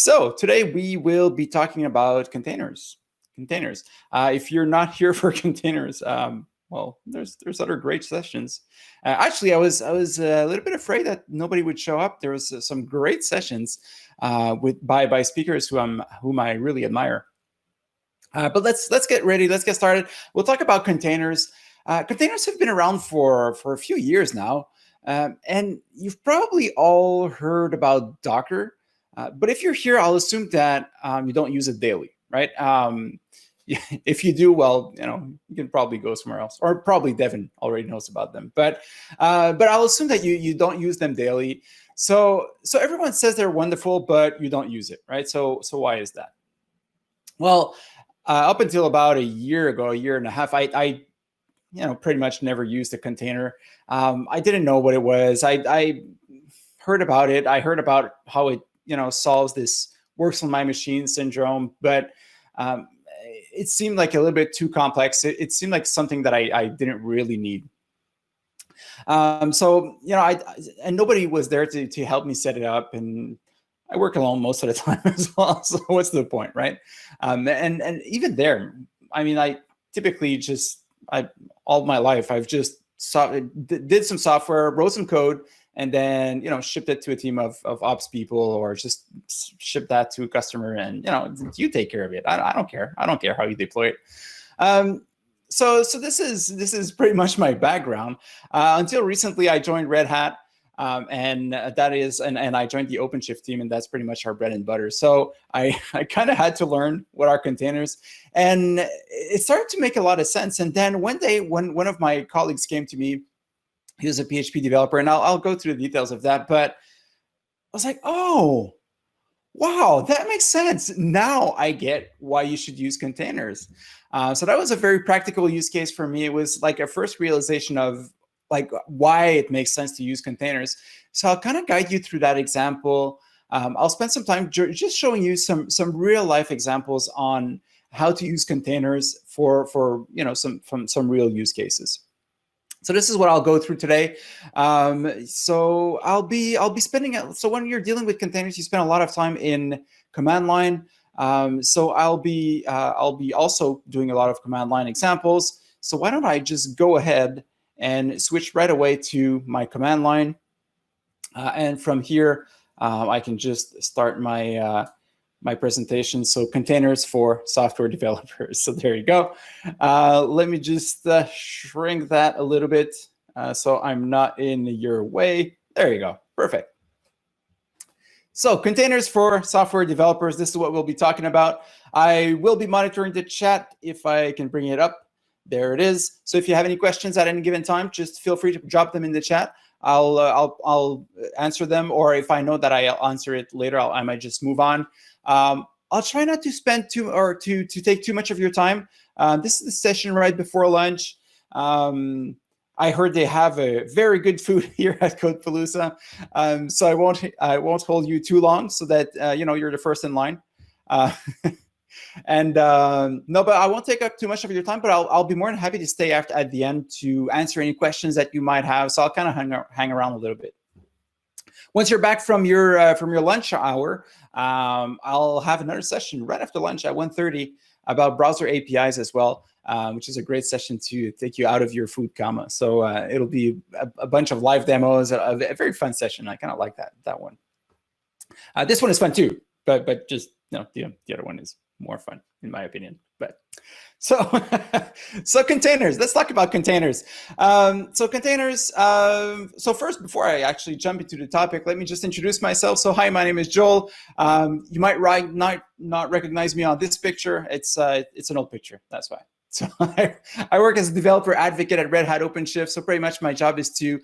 So today we will be talking about containers. If you're not here for containers, well, there's other great sessions. Actually, I was a little bit afraid that nobody would show up. There was some great sessions by speakers whom I really admire. But let's get ready. Let's get started. We'll talk about containers. Containers have been around for a few years now, and you've probably all heard about Docker. But if you're here, I'll assume that you don't use it daily, right? If you do, well, you can probably go somewhere else, or probably Devin already knows about them. But I'll assume that you don't use them daily. So everyone says they're wonderful, but you don't use it, right? So why is that? Well, up until about a year and a half, I pretty much never used a container. I didn't know what it was. I heard about it. I heard about how it solves this works on my machine syndrome, but it seemed like a little bit too complex. It seemed like something that I didn't really need. So and nobody was there to help me set it up, and I work alone most of the time as well. So what's the point, right? And even there, I mean, I typically all my life I've just did some software, wrote some code, and then shipped it to a team of ops people, or just ship that to a customer, and you take care of it. I don't care. I don't care how you deploy it. So this is pretty much my background. Until recently, I joined Red Hat, and I joined the OpenShift team, and that's pretty much our bread and butter. So I kind of had to learn what are containers, and it started to make a lot of sense. And then one day, when one of my colleagues came to me, he was a PHP developer, and I'll go through the details of that, but I was like, oh, wow, that makes sense. Now I get why you should use containers. So that was a very practical use case for me. It was like a first realization of why it makes sense to use containers. So I'll kind of guide you through that example. I'll spend some time just showing you some real life examples on how to use containers for some real use cases. So this is what I'll go through today. So I'll be spending. So when you're dealing with containers, you spend a lot of time in command line. So I'll be also doing a lot of command line examples. So why don't I just go ahead and switch right away to my command line, and from here I can just start my my presentation. So containers for software developers. So there you go. Let me just shrink that a little bit so I'm not in your way. There you go. Perfect. So containers for software developers. This is what we'll be talking about. I will be monitoring the chat if I can bring it up. There it is. So if you have any questions at any given time, just feel free to drop them in the chat. I'll answer them, or if I know that I'll answer it later, I might just move on. I'll try not to spend to take too much of your time. This is the session right before lunch. I heard they have a very good food here at Code PaLOusa, so I won't hold you too long, so that you're the first in line. And no, but I won't take up too much of your time. But I'll be more than happy to stay at the end to answer any questions that you might have. So I'll kind of hang around a little bit. Once you're back from your lunch hour, I'll have another session right after lunch at 1:30 about browser APIs as well, which is a great session to take you out of your food coma. So it'll be a bunch of live demos, a very fun session. I kind of like that one. This one is fun too, but just the other one is more fun in my opinion. But so containers. Let's talk about containers. So containers. So first, before I actually jump into the topic, let me just introduce myself. So hi, my name is Joel. You might not recognize me on this picture. It's an old picture. That's why. So I work as a developer advocate at Red Hat OpenShift. So pretty much my job is to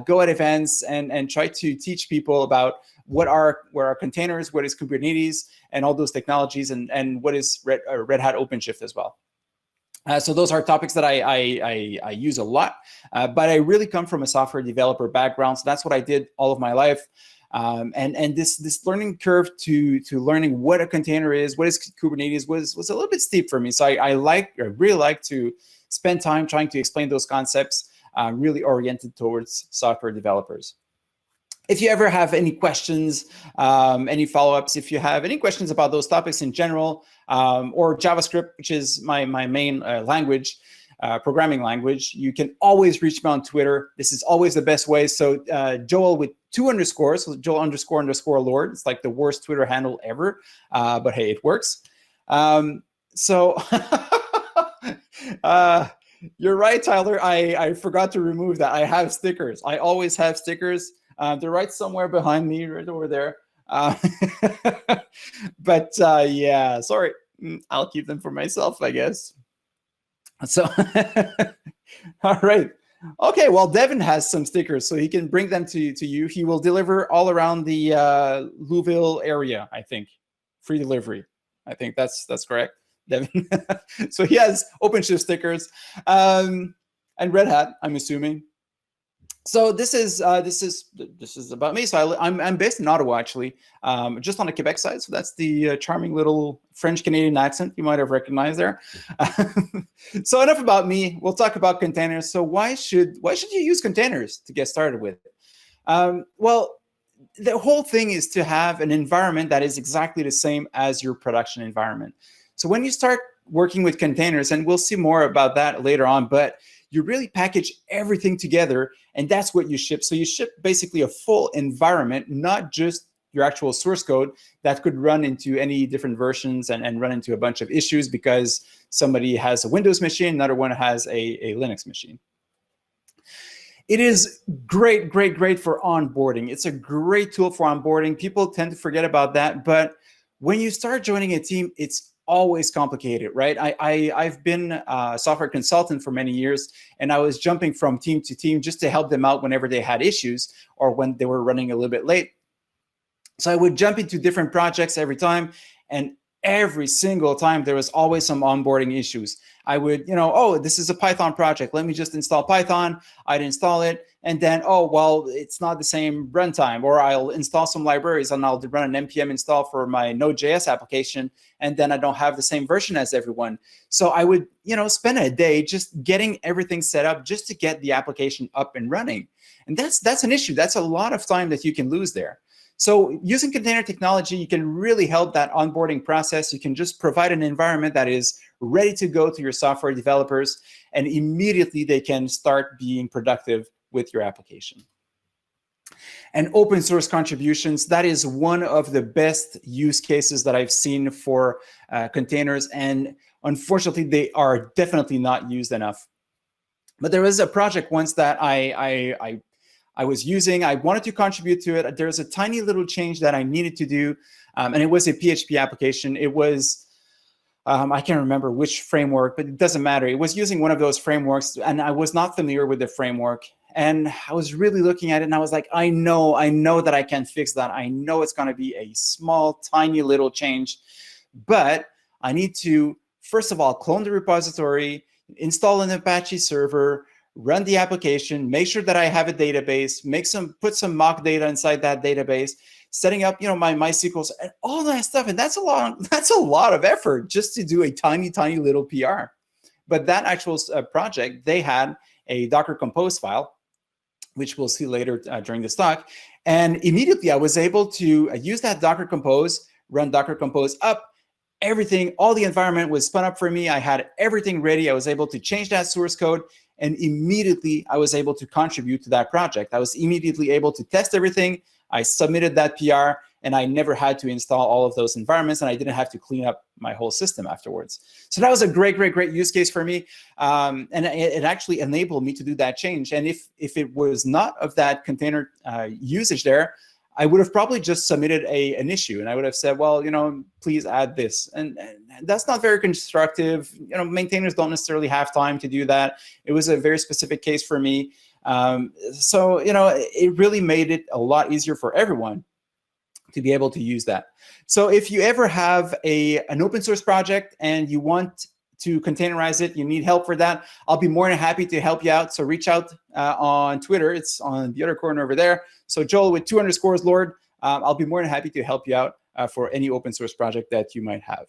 go at events and try to teach people about what are containers, what is Kubernetes, and all those technologies, and what is Red Hat OpenShift as well. So those are topics that I use a lot, but I really come from a software developer background. So that's what I did all of my life. And this learning curve to learning what a container is, what is Kubernetes, was a little bit steep for me. So I really like to spend time trying to explain those concepts, really oriented towards software developers. If you ever have any questions, any follow-ups, if you have any questions about those topics in general, or JavaScript, which is my main language, programming language, you can always reach me on Twitter. This is always the best way. So Joel with 2 underscores, so Joel _ Lord. It's like the worst Twitter handle ever, but hey, it works. So you're right, Tyler. I forgot to remove that. I have stickers. I always have stickers. They're right somewhere behind me, right over there. But yeah, sorry. I'll keep them for myself, I guess. So, all right. Okay, well, Devin has some stickers, so he can bring them to you. He will deliver all around the Louisville area, I think. Free delivery. I think that's correct, Devin. So he has OpenShift stickers, and Red Hat, I'm assuming. So this is about me. So I'm based in Ottawa, actually, just on the Quebec side. So that's the charming little French Canadian accent you might have recognized there. So enough about me. We'll talk about containers. So why should you use containers to get started with? Well, the whole thing is to have an environment that is exactly the same as your production environment. So when you start working with containers, and we'll see more about that later on, but you really package everything together, and that's what you ship. So you ship basically a full environment, not just your actual source code that could run into any different versions and run into a bunch of issues because somebody has a Windows machine, another one has a Linux machine. It is great for onboarding. It's a great tool for onboarding. People tend to forget about that, but when you start joining a team, it's always complicated, right? I've been a software consultant for many years, and I was jumping from team to team just to help them out whenever they had issues or when they were running a little bit late. So I would jump into different projects every time, and every single time there was always some onboarding issues. I would, oh, this is a Python project. Let me just install Python. I'd install it. And then, oh, well, it's not the same runtime. Or I'll install some libraries and I'll run an npm install for my Node.js application. And then I don't have the same version as everyone. So I would, spend a day just getting everything set up just to get the application up and running. And that's an issue. That's a lot of time that you can lose there. So using container technology, you can really help that onboarding process. You can just provide an environment that is ready to go to your software developers, and immediately they can start being productive with your application. And open source contributions, that is one of the best use cases that I've seen for containers. And unfortunately, they are definitely not used enough. But there was a project once that I was using. I wanted to contribute to it. There's a tiny little change that I needed to do, and it was a PHP application. It was, I can't remember which framework, but it doesn't matter. It was using one of those frameworks, and I was not familiar with the framework. And I was really looking at it, and I was like, I know that I can fix that. I know it's going to be a small, tiny little change, but I need to, first of all, clone the repository, install an Apache server, run the application, make sure that I have a database, put some mock data inside that database, setting up, my MySQL and all that stuff. And that's a lot of effort just to do a tiny little PR. But that actual project, they had a Docker Compose file, which we'll see later during this talk. And immediately I was able to use that Docker Compose, run Docker Compose up, everything, all the environment was spun up for me. I had everything ready. I was able to change that source code, and immediately I was able to contribute to that project. I was immediately able to test everything. I submitted that PR, and I never had to install all of those environments, and I didn't have to clean up my whole system afterwards. So that was a great use case for me, and it actually enabled me to do that change. And if it was not of that container usage there, I would have probably just submitted an issue, and I would have said, well, please add this. And that's not very constructive. Maintainers don't necessarily have time to do that. It was a very specific case for me. So, it really made it a lot easier for everyone to be able to use that. So if you ever have an open source project and you want to containerize it, you need help for that, I'll be more than happy to help you out. So reach out on Twitter. It's on the other corner over there. So Joel with 2 underscores Lord, I'll be more than happy to help you out for any open source project that you might have.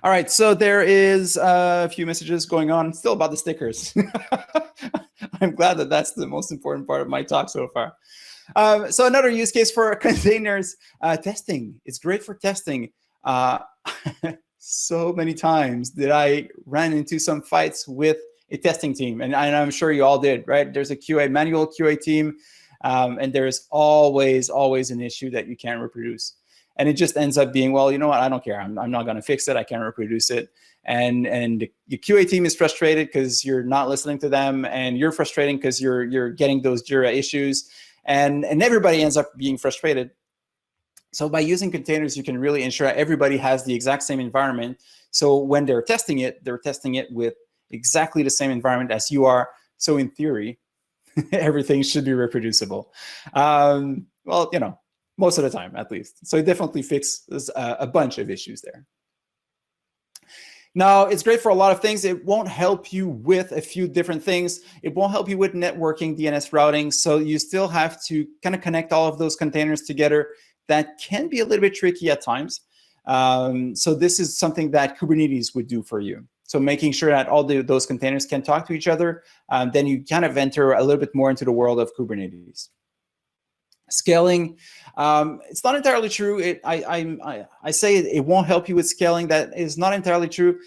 All right, so there is a few messages going on still about the stickers. I'm glad that that's the most important part of my talk so far. So another use case for containers, testing. It's great for testing. So many times that I ran into some fights with a testing team, and I'm sure you all did, right? There's a manual QA team, and there's always an issue that you can't reproduce. And it just ends up being, well, you know what? I don't care. I'm not going to fix it. I can't reproduce it. And the QA team is frustrated because you're not listening to them, and you're frustrating because you're getting those Jira issues, and everybody ends up being frustrated. So by using containers, you can really ensure everybody has the exact same environment. So when they're testing it with exactly the same environment as you are. So in theory, everything should be reproducible. Well, you know, most of the time, at least. So it definitely fixes a bunch of issues there. Now, it's great for a lot of things. It won't help you with a few different things. It won't help you with networking, DNS routing. So you still have to kind of connect all of those containers together. That can be a little bit tricky at times. So this is something that Kubernetes would do for you. So making sure that all those containers can talk to each other, then you kind of enter a little bit more into the world of Kubernetes. Scaling, it's not entirely true. I say it won't help you with scaling. That is not entirely true.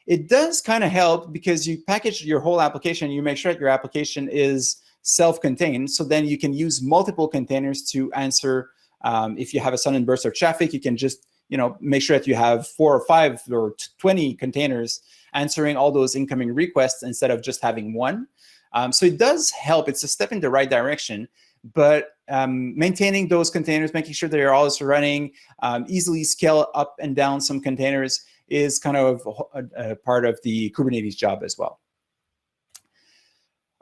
It does kind of help because you package your whole application. You make sure that your application is self-contained. So then you can use multiple containers to answer. If you have a sudden burst of traffic, you can just make sure that you have 4 or 5 or 20 containers answering all those incoming requests instead of just having one. So it does help. It's a step in the right direction. But maintaining those containers, making sure they're always running, easily scale up and down some containers is kind of a part of the Kubernetes job as well.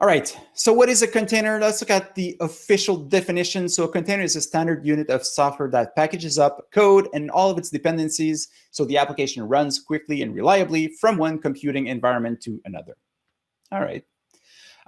All right, so what is a container? Let's look at the official definition. So a container is a standard unit of software that packages up code and all of its dependencies so the application runs quickly and reliably from one computing environment to another. All right.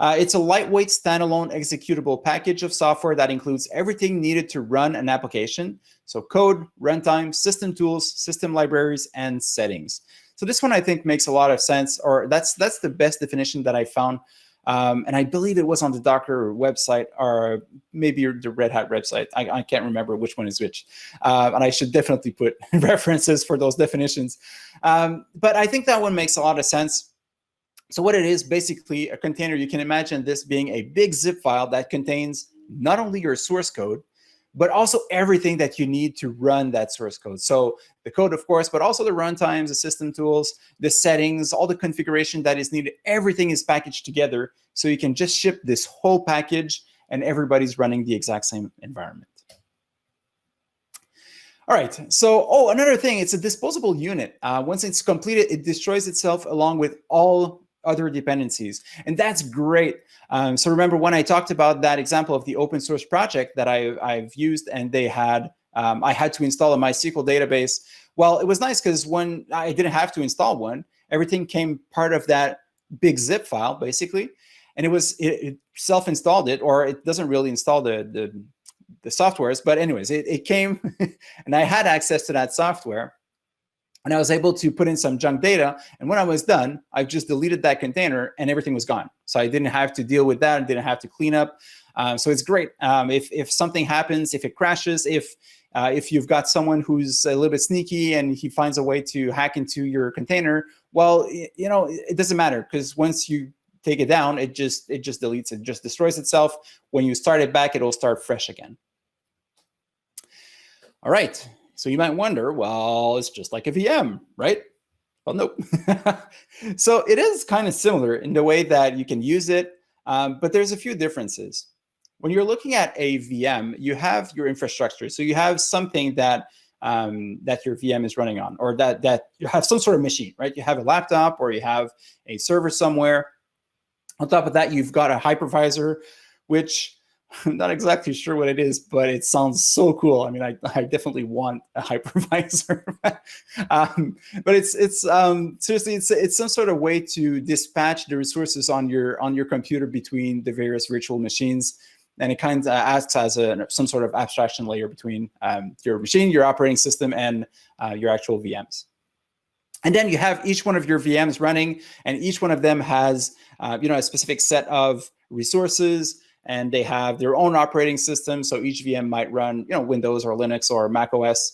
It's a lightweight standalone executable package of software that includes everything needed to run an application. So code, runtime, system tools, system libraries, and settings. So this one I think makes a lot of sense, or that's the best definition that I found. And I believe it was on the Docker website or maybe the Red Hat website. I can't remember which one is which. And I should definitely put references for those definitions. But I think that one makes a lot of sense. So what it is, basically a container, you can imagine this being a big zip file that contains not only your source code, but also everything that you need to run that source code. So the code, of course, but also the runtimes, the system tools, the settings, all the configuration that is needed, everything is packaged together. So you can just ship this whole package and everybody's running the exact same environment. All right, so, another thing, it's a disposable unit. Once it's completed, it destroys itself along with all other dependencies. And that's great. So remember when I talked about that example of the open source project that I've used, and they had, I had to install a MySQL database. Well, it was nice because when I didn't have to install one, everything came part of that big zip file, basically. And it self-installed it, or it doesn't really install the softwares. But anyways, it came and I had access to that software. And I was able to put in some junk data. And when I was done, I just deleted that container and everything was gone. So I didn't have to deal with that and didn't have to clean up. So it's great. If something happens, if it crashes, if you've got someone who's a little bit sneaky and he finds a way to hack into your container, well, it doesn't matter, because once you take it down, it just deletes, it just destroys itself. When you start it back, it'll start fresh again. All right. So you might wonder, well, it's just like a VM, right? Well, nope. So it is kind of similar in the way that you can use it, but there's a few differences. When you're looking at a VM, you have your infrastructure. So you have something that your VM is running on, or that you have some sort of machine, right? You have a laptop or you have a server somewhere. On top of that, you've got a hypervisor, which I'm not exactly sure what it is, but it sounds so cool. I mean, I definitely want a hypervisor. But it's seriously, it's some sort of way to dispatch the resources on your computer between the various virtual machines, and it kind of acts as some sort of abstraction layer between your machine, your operating system, and your actual VMs. And then you have each one of your VMs running, and each one of them has a specific set of resources and they have their own operating system. So each VM might run, Windows or Linux or Mac OS.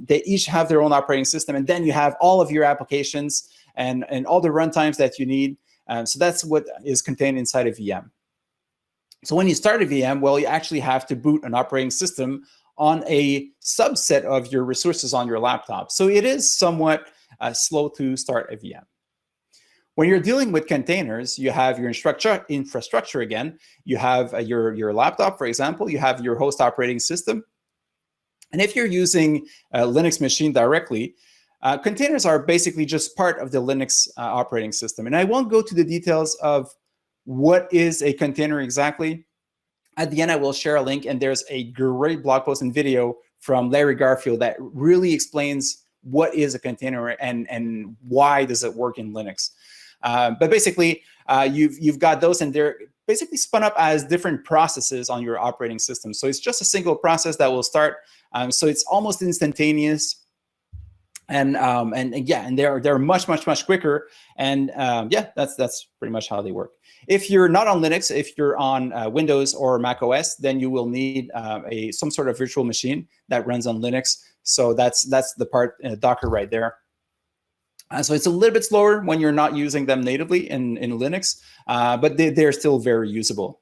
They each have their own operating system, and then you have all of your applications and all the runtimes that you need. So that's what is contained inside a VM. So when you start a VM, well, you actually have to boot an operating system on a subset of your resources on your laptop. So it is somewhat slow to start a VM. When you're dealing with containers, you have your infrastructure again. You have your laptop, for example. You have your host operating system. And if you're using a Linux machine directly, containers are basically just part of the Linux operating system. And I won't go to the details of what is a container exactly. At the end, I will share a link, and there's a great blog post and video from Larry Garfield that really explains what is a container and why does it work in Linux. But basically, you've got those, and they're basically spun up as different processes on your operating system. So it's just a single process that will start. So it's almost instantaneous, and they're much quicker. And that's pretty much how they work. If you're not on Linux, if you're on Windows or Mac OS, then you will need some sort of virtual machine that runs on Linux. So that's the part Docker right there. So it's a little bit slower when you're not using them natively in Linux, but they're still very usable.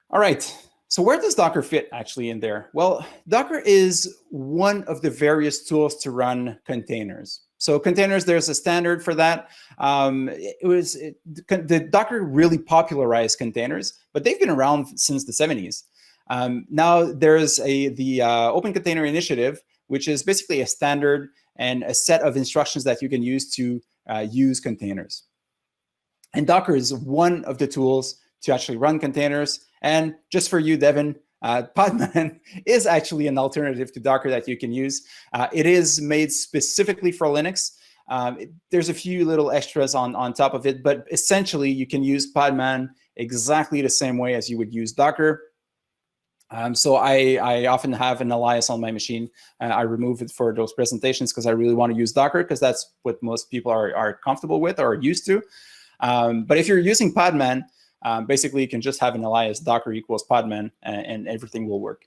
All right, so where does Docker fit actually in there? Well, Docker is one of the various tools to run containers. So containers, there's a standard for that. The Docker really popularized containers, but they've been around since the 70s. Now there's the Open Container Initiative, which is basically a standard and a set of instructions that you can use to use containers. And Docker is one of the tools to actually run containers. And just for you, Devin, Podman is actually an alternative to Docker that you can use. It is made specifically for Linux. There's a few little extras on top of it, but essentially you can use Podman exactly the same way as you would use Docker. So I often have an alias on my machine. I remove it for those presentations because I really want to use Docker, because that's what most people are comfortable with or are used to. But if you're using Podman, basically you can just have an alias Docker equals Podman, and everything will work.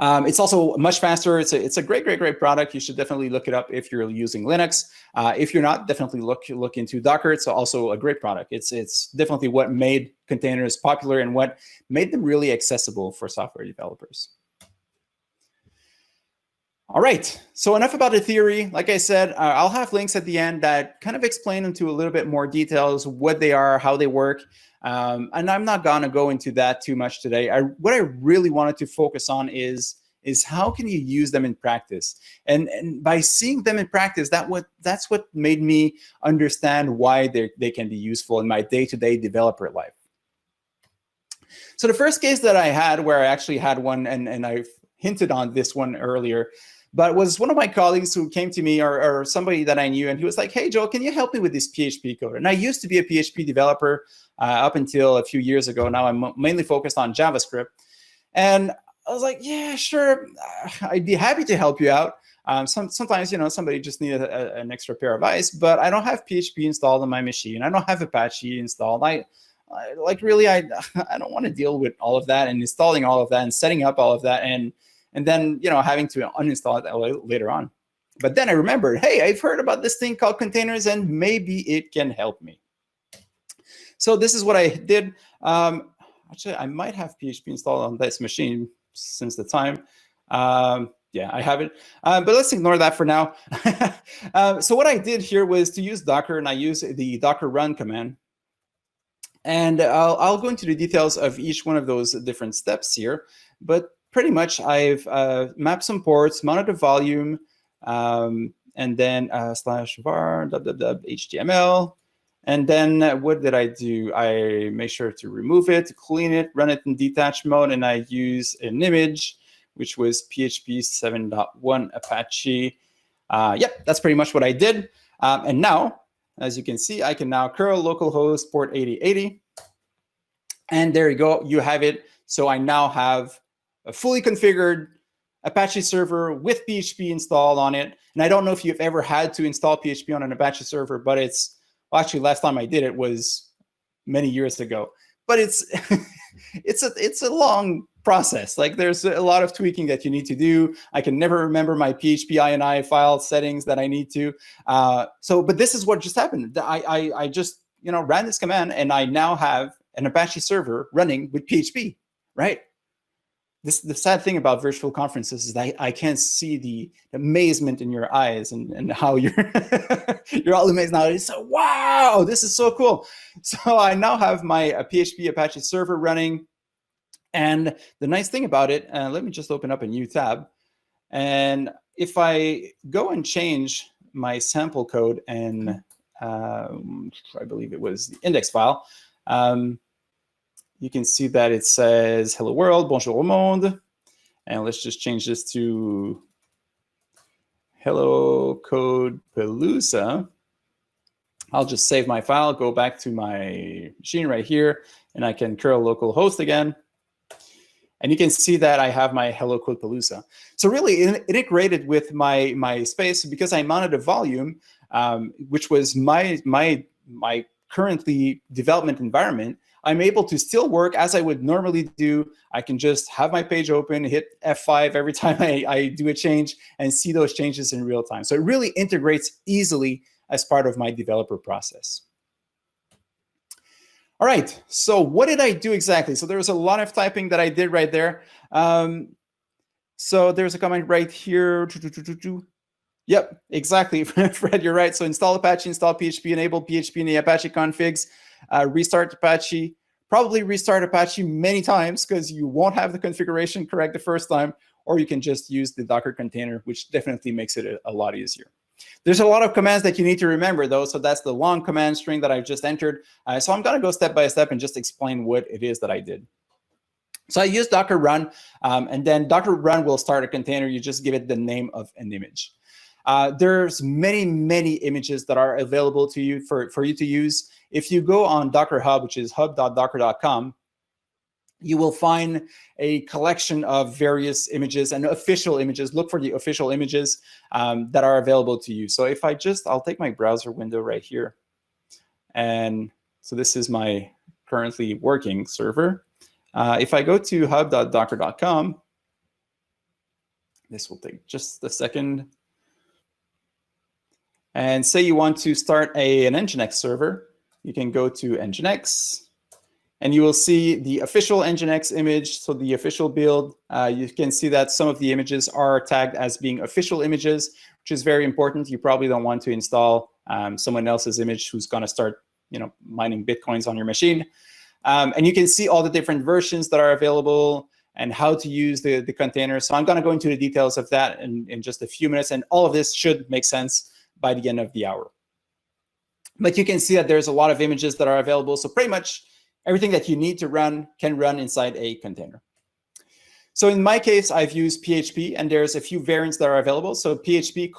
It's also much faster. It's a great product. You should definitely look it up if you're using Linux. If you're not, definitely look into Docker. It's also a great product. It's definitely what made containers popular and what made them really accessible for software developers. All right, so enough about the theory. Like I said, I'll have links at the end that kind of explain into a little bit more details, what they are, how they work. And I'm not gonna go into that too much today. What I really wanted to focus on is how can you use them in practice? And by seeing them in practice, that's what made me understand why they can be useful in my day-to-day developer life. So the first case that I had, where I actually had one, and I've hinted on this one earlier, but was one of my colleagues who came to me, or somebody that I knew, and he was like, "Hey, Joel, can you help me with this PHP code?" And I used to be a PHP developer up until a few years ago. Now I'm mainly focused on JavaScript. And I was like, "Yeah, sure, I'd be happy to help you out. Sometimes, somebody just needs an extra pair of eyes, but I don't have PHP installed on my machine. I don't have Apache installed. I don't want to deal with all of that and installing all of that and setting up all of that and then having to uninstall it later on." But then I remembered, hey, I've heard about this thing called containers, and maybe it can help me. So this is what I did. Actually, I might have PHP installed on this machine since the time. Yeah, I have it. But let's ignore that for now. So what I did here was to use Docker, and I use the docker run command. And I'll go into the details of each one of those different steps here. But pretty much I've mapped some ports, mounted the volume, and then /var HTML. And then what did I do? I make sure to remove it, clean it, run it in detached mode, and I use an image, which was PHP 7.1 Apache. Yep, that's pretty much what I did. And now, as you can see, I can now curl localhost port 8080. And there you go, you have it. So I now have a fully configured Apache server with PHP installed on it. And I don't know if you've ever had to install PHP on an Apache server, but well, actually, last time I did it was many years ago. But it's it's a long process. Like there's a lot of tweaking that you need to do. I can never remember my PHP ini file settings that I need to. But this is what just happened. I just ran this command, and I now have an Apache server running with PHP, right? The sad thing about virtual conferences is that I can't see the amazement in your eyes and how you're you're all amazed now. It's so, wow, this is so cool. So I now have my PHP Apache server running. And the nice thing about it, let me just open up a new tab. And if I go and change my sample code and I believe it was the index file, you can see that it says, hello world, bonjour au monde. And let's just change this to hello Code PaLOUsa. I'll just save my file, go back to my machine right here, and I can curl localhost again. And you can see that I have my hello Code PaLOUsa. So really integrated with my space, because I mounted a volume, which was my currently development environment. I'm able to still work as I would normally do. I can just have my page open, hit F5 every time I do a change, and see those changes in real time. So it really integrates easily as part of my developer process. All right, so what did I do exactly? So there was a lot of typing that I did right there. So there's a comment right here. Yep, exactly, Fred, you're right. So install Apache, install PHP, enable PHP in the Apache configs, restart Apache, probably restart Apache many times because you won't have the configuration correct the first time, or you can just use the Docker container, which definitely makes it a lot easier. There's a lot of commands that you need to remember, though, so that's the long command string that I've just entered. So I'm going to go step by step and just explain what it is that I did. So I used Docker run, and then Docker run will start a container. You just give it the name of an image. There's many images that are available to you for you to use. If you go on Docker Hub, which is hub.docker.com, you will find a collection of various images and official images. Look for the official images that are available to you. So if I'll take my browser window right here. And so this is my currently working server. If I go to hub.docker.com, this will take just a second. And say you want to start an Nginx server, you can go to Nginx. And you will see the official Nginx image, so the official build. You can see that some of the images are tagged as being official images, which is very important. You probably don't want to install someone else's image who's going to start, mining Bitcoins on your machine. And you can see all the different versions that are available and how to use the container. So I'm going to go into the details of that in just a few minutes. And all of this should make sense by the end of the hour. But you can see that there's a lot of images that are available. So pretty much everything that you need to run can run inside a container. So in my case, I've used PHP, and there's a few variants that are available. So PHP :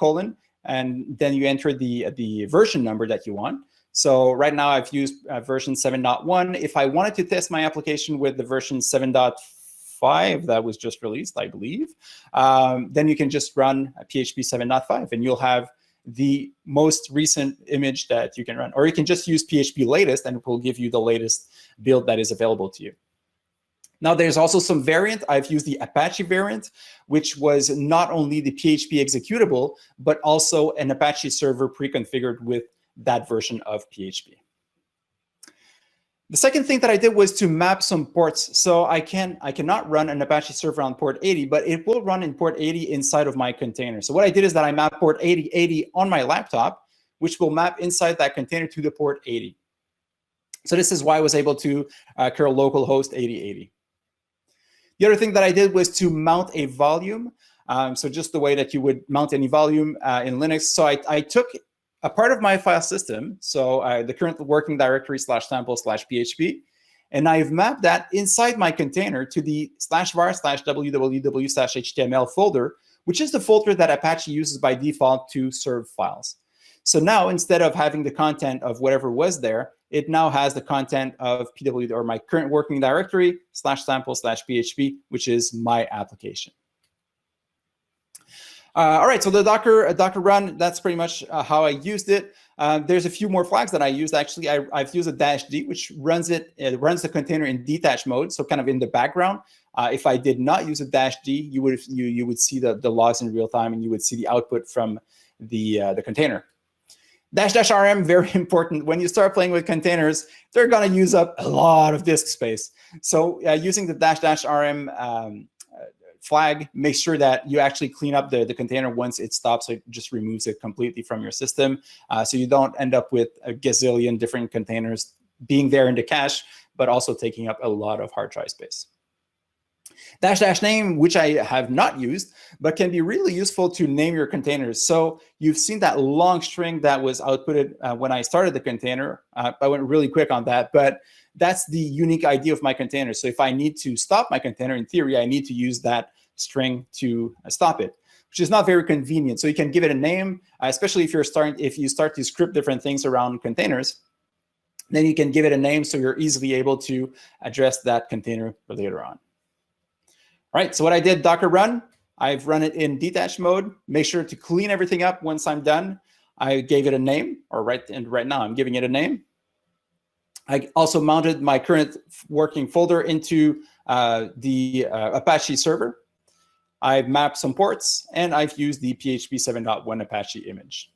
and then you enter the version number that you want. So right now I've used version 7.1. If I wanted to test my application with the version 7.5 that was just released, I believe, then you can just run a PHP 7.5, and you'll have the most recent image that you can run. Or you can just use PHP latest, and it will give you the latest build that is available to you. Now, there's also some variant. I've used the Apache variant, which was not only the PHP executable, but also an Apache server pre-configured with that version of PHP. The second thing that I did was to map some ports. So I cannot run an Apache server on port 80, but it will run in port 80 inside of my container. So what I did is that I mapped port 8080 on my laptop, which will map inside that container to the port 80. So this is why I was able to curl localhost 8080. The other thing that I did was to mount a volume. So just the way that you would mount any volume in Linux. So I took a part of my file system, so the current working directory /sample/php, and I've mapped that inside my container to the /var/www/html folder, which is the folder that Apache uses by default to serve files. So now, instead of having the content of whatever was there, it now has the content of pwd, or my current working directory /sample/php, which is my application. All right, so the Docker run, that's pretty much how I used it. There's a few more flags that I used. Actually, I've used a -d, which runs the container in detached mode, so kind of in the background. If I did not use a -d, you would see the logs in real time, and you would see the output from the container. --rm, very important. When you start playing with containers, they're going to use up a lot of disk space. So using the --rm flag, make sure that you actually clean up the container once it stops. So it just removes it completely from your system. So you don't end up with a gazillion different containers being there in the cache, but also taking up a lot of hard drive space. --name, which I have not used, but can be really useful to name your containers. So you've seen that long string that was outputted when I started the container. I went really quick on that, but that's the unique idea of my container. So if I need to stop my container, in theory, I need to use that string to stop it, which is not very convenient. So you can give it a name, especially if you start to script different things around containers. Then you can give it a name so you're easily able to address that container later on. All right, so what I did, Docker run, I've run it in detached mode. Make sure to clean everything up once I'm done. I gave it a name, or right now I'm giving it a name. I also mounted my current working folder into the Apache server. I've mapped some ports, and I've used the PHP 7.1 Apache image.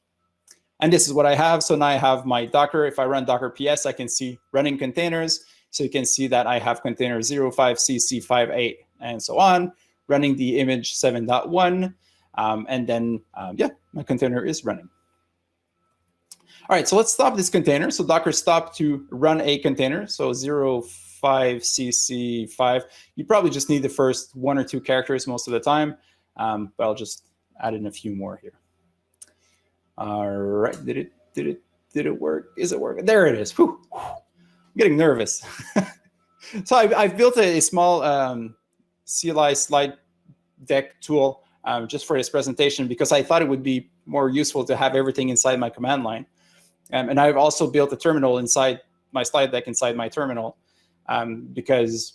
And this is what I have. So now I have my Docker. If I run Docker PS, I can see running containers. So you can see that I have container 05cc58 and so on, running the image 7.1. And then, yeah, my container is running. All right, so let's stop this container. So Docker stop to run a container. So 05cc5. You probably just need the first 1 or 2 characters most of the time, but I'll just add in a few more here. All right, did it work? Is it working? There it is. Whew. I'm getting nervous. So I've built a small CLI slide deck tool just for this presentation because I thought it would be more useful to have everything inside my command line. And I've also built a terminal inside my slide deck inside my terminal because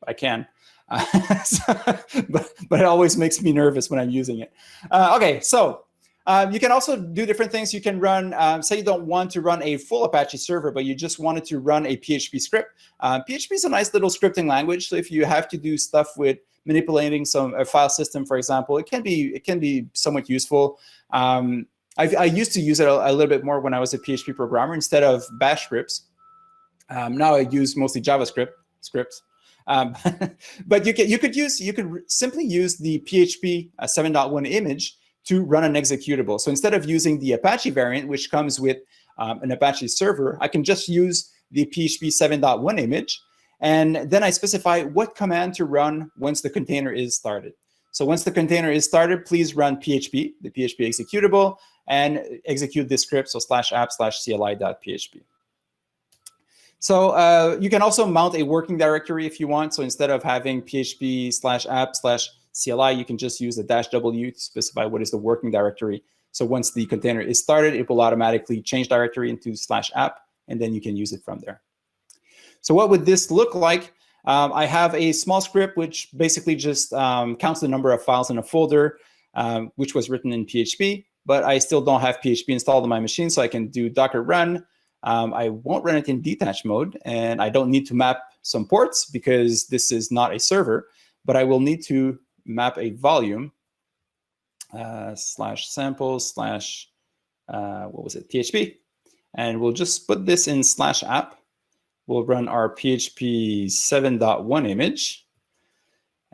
I can. But it always makes me nervous when I'm using it. Okay, so you can also do different things. You can run, say you don't want to run a full Apache server, but you just wanted to run a PHP script. PHP is a nice little scripting language. So if you have to do stuff with manipulating a file system, for example, it can be somewhat useful. I used to use it a little bit more when I was a PHP programmer instead of Bash scripts. Now I use mostly JavaScript scripts. But you could simply use the PHP 7.1 image to run an executable. So instead of using the Apache variant, which comes with an Apache server, I can just use the PHP 7.1 image, and then I specify what command to run once the container is started. So once the container is started, please run PHP, the PHP executable, and execute this script, so /app/cli.php. So you can also mount a working directory if you want. So instead of having PHP/app/CLI, you can just use the -w to specify what is the working directory. So once the container is started, it will automatically change directory into /app, and then you can use it from there. So what would this look like? I have a small script which basically just counts the number of files in a folder, which was written in PHP, but I still don't have PHP installed on my machine, so I can do Docker run. I won't run it in detached mode, and I don't need to map some ports because this is not a server, but I will need to map a volume /sample/ what was it, PHP, and we'll just put this in /app. We'll run our PHP 7.1 image.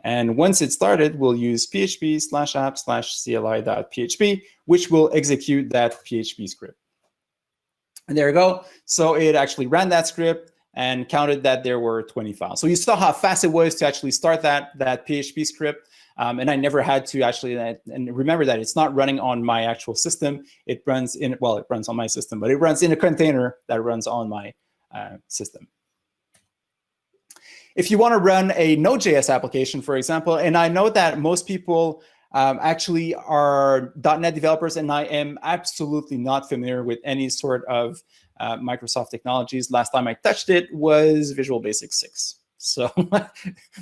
And once it's started, we'll use PHP/app/cli.php, which will execute that PHP script. And there you go. So it actually ran that script and counted that there were 20 files. So you saw how fast it was to actually start that PHP script. And I never had to actually, and remember that it's not running on my actual system. It runs in, well, it runs on my system, but it runs in a container that runs on my system. If you want to run a Node.js application, for example, and I know that most people actually are .NET developers, and I am absolutely not familiar with any sort of Microsoft technologies. Last time I touched it was Visual Basic 6. So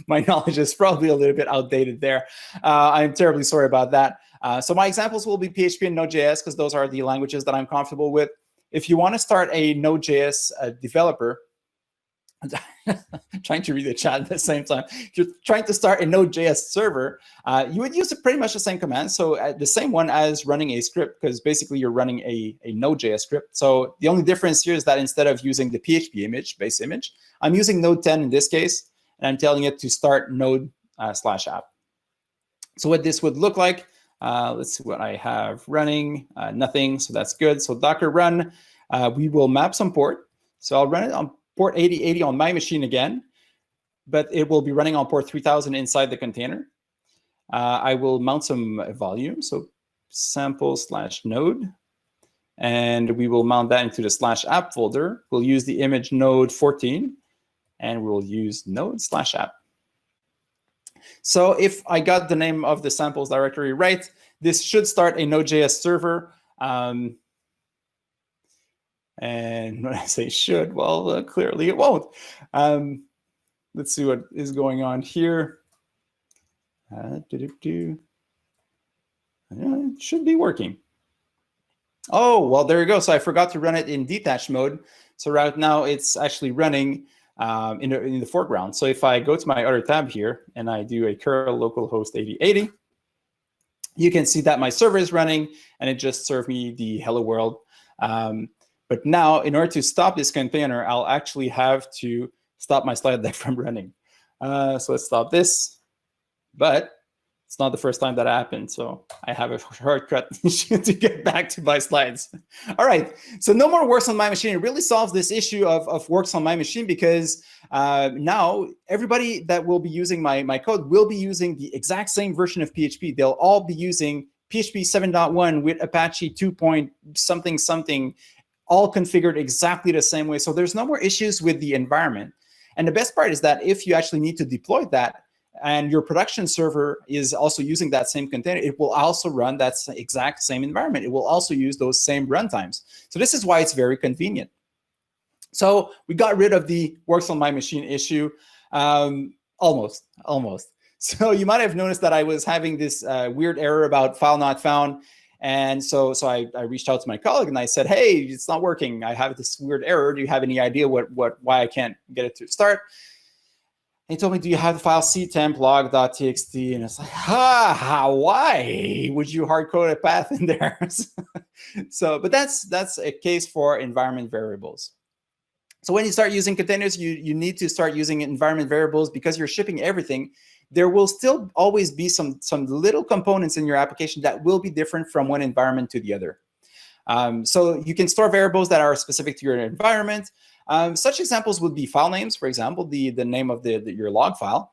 my knowledge is probably a little bit outdated there. I'm terribly sorry about that. So my examples will be PHP and Node.js because those are the languages that I'm comfortable with. If you want to start a Node.js developer, trying to read the chat at the same time. If you're trying to start a Node.js server, you would use pretty much the same command. So the same one as running a script, because basically you're running a Node.js script. So the only difference here is that instead of using the PHP image, base image, I'm using Node 10 in this case, and I'm telling it to start node /app. So what this would look like, let's see what I have running, nothing, so that's good. So Docker run, we will map some port. So I'll run it on port 8080 on my machine again, but it will be running on port 3000 inside the container. I will mount some volume, so sample/node, and we will mount that into the /app folder. We'll use the image node 14, and we'll use node/app. So if I got the name of the samples directory right, this should start a Node.js server. And when I say should, well, clearly it won't. Let's see what is going on here. It should be working. Oh, well, there you go. So I forgot to run it in detached mode. So right now it's actually running in the foreground. So if I go to my other tab here and I do a curl localhost 8080, you can see that my server is running and it just served me the hello world. But now, in order to stop this container, I'll actually have to stop my slide deck from running. So let's stop this. But it's not the first time that happened. So I have a shortcut to get back to my slides. All right. So no more works on my machine. It really solves this issue of works on my machine because now everybody that will be using my code will be using the exact same version of PHP. They'll all be using PHP 7.1 with Apache 2. Something, all configured exactly the same way. So there's no more issues with the environment. And the best part is that if you actually need to deploy that and your production server is also using that same container, it will also run that exact same environment. It will also use those same runtimes. So this is why it's very convenient. So we got rid of the works on my machine issue, almost. So you might have noticed that I was having this weird error about file not found. And so I reached out to my colleague and I said, hey, it's not working. I have this weird error. Do you have any idea why I can't get it to start? And he told me, do you have the file ctemp log.txt? And it's like, why would you hard code a path in there? But that's a case for environment variables. So when you start using containers, you need to start using environment variables because you're shipping everything. There will still always be some little components in your application that will be different from one environment to the other. So you can store variables that are specific to your environment. Such examples would be file names, for example, the name of your log file.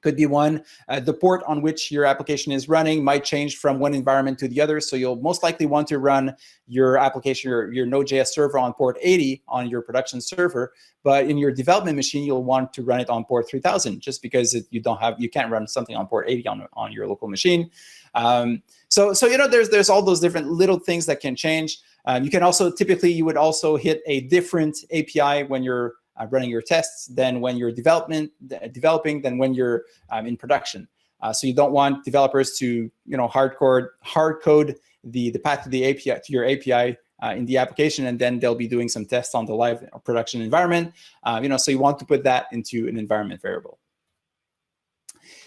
Could be one. The port on which your application is running might change from one environment to the other. So you'll most likely want to run your application, your Node.js server on port 80 on your production server. But in your development machine, you'll want to run it on port 3000 just because you can't run something on port 80 on your local machine. So there's all those different little things that can change. You can also you would also hit a different API when you're running your tests than when you're developing than when you're in production. So you don't want developers to hard code the path to the API to your API in the application, and then they'll be doing some tests on the live production environment. So you want to put that into an environment variable.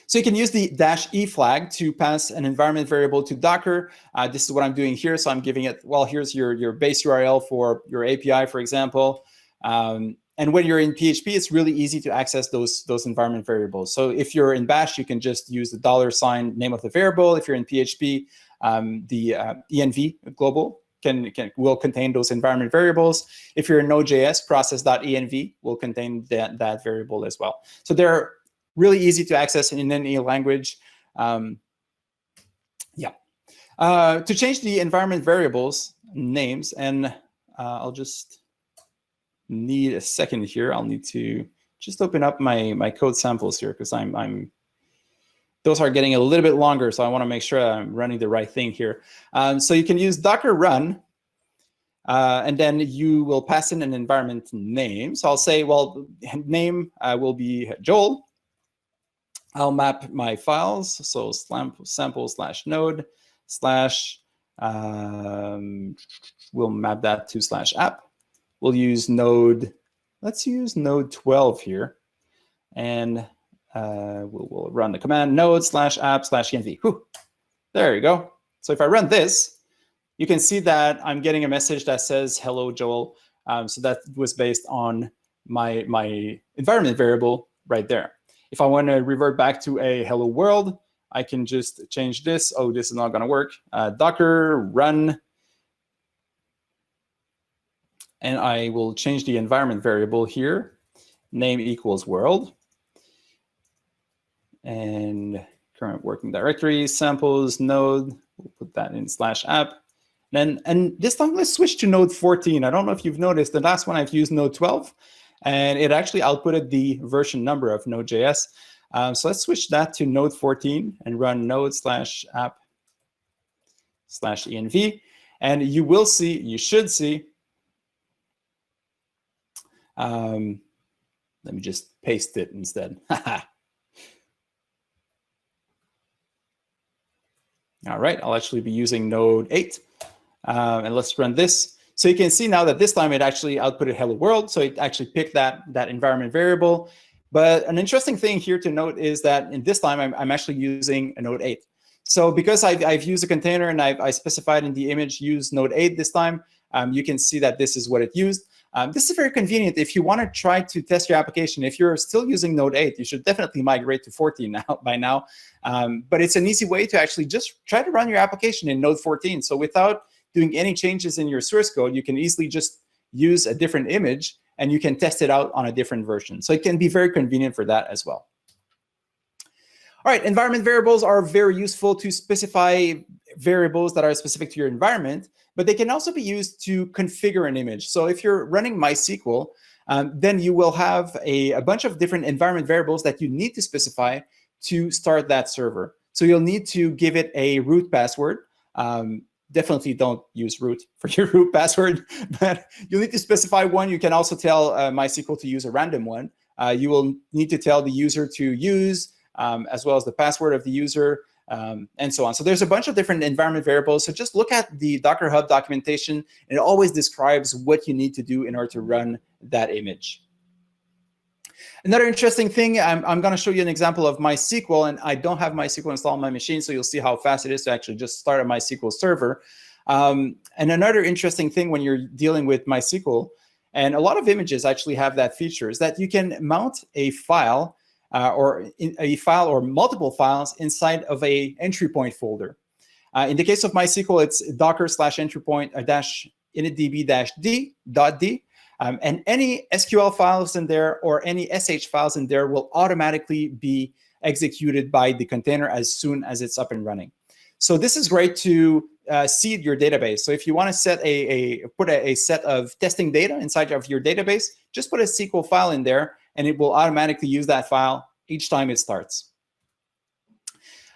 So you can use the -e flag to pass an environment variable to Docker. This is what I'm doing here. So I'm giving it, well, here's your base URL for your API, for example. And when you're in PHP, it's really easy to access those environment variables. So if you're in Bash, you can just use the $ name of the variable. If you're in PHP, the env global will contain those environment variables. If you're in Node.js, process.env will contain that variable as well. So they're really easy to access in any language. To change the environment variables names, and I'll just need a second here. I'll need to just open up my code samples here because those are getting a little bit longer, so I want to make sure I'm running the right thing here. So you can use Docker run, and then you will pass in an environment name. So I'll say, well, name will be Joel. I'll map my files. So sample/node/ we'll map that to /app. We'll use node. Let's use node 12 here, and we'll run the command node/app/env. There you go. So if I run this, you can see that I'm getting a message that says hello, Joel. So that was based on my environment variable right there. If I want to revert back to a hello world, I can just change this. Oh, this is not going to work. Docker run. And I will change the environment variable here. Name equals world. And current working directory, samples, node. We'll put that in /app. And this time, let's switch to node 14. I don't know if you've noticed, the last one I've used node 12. And it actually outputted the version number of Node.js. So let's switch that to node 14 and run node/app/env. And you will see, you should see, let me just paste it instead. All right, I'll actually be using node 8. And let's run this. So you can see now that this time it actually outputted hello world. So it actually picked that environment variable. But an interesting thing here to note is that in this time, I'm actually using a node 8. So because I've used a container and I specified in the image use node 8 this time, you can see that this is what it used. This is very convenient if you want to try to test your application. If you're still using node 8, you should definitely migrate to 14 by now. But it's an easy way to actually just try to run your application in node 14. So without doing any changes in your source code, you can easily just use a different image and you can test it out on a different version. So it can be very convenient for that as well. All right, environment variables are very useful to specify variables that are specific to your environment, but they can also be used to configure an image. So if you're running MySQL, then you will have a bunch of different environment variables that you need to specify to start that server. So you'll need to give it a root password. Definitely don't use root for your root password, but you'll need to specify one. You can also tell MySQL to use a random one. You will need to tell the user to use, as well as the password of the user, and so on. So there's a bunch of different environment variables. So just look at the Docker Hub documentation. And it always describes what you need to do in order to run that image. Another interesting thing, I'm going to show you an example of MySQL, and I don't have MySQL installed on my machine, so you'll see how fast it is to actually just start a MySQL server. And another interesting thing when you're dealing with MySQL, and a lot of images actually have that feature, is that you can mount a file or multiple files inside of a entry point folder. In the case of MySQL, it's docker/entry point -initdb-d.d. And any SQL files in there or any SH files in there will automatically be executed by the container as soon as it's up and running. So this is great to seed your database. So if you want to set put a set of testing data inside of your database, just put a SQL file in there, and it will automatically use that file each time it starts.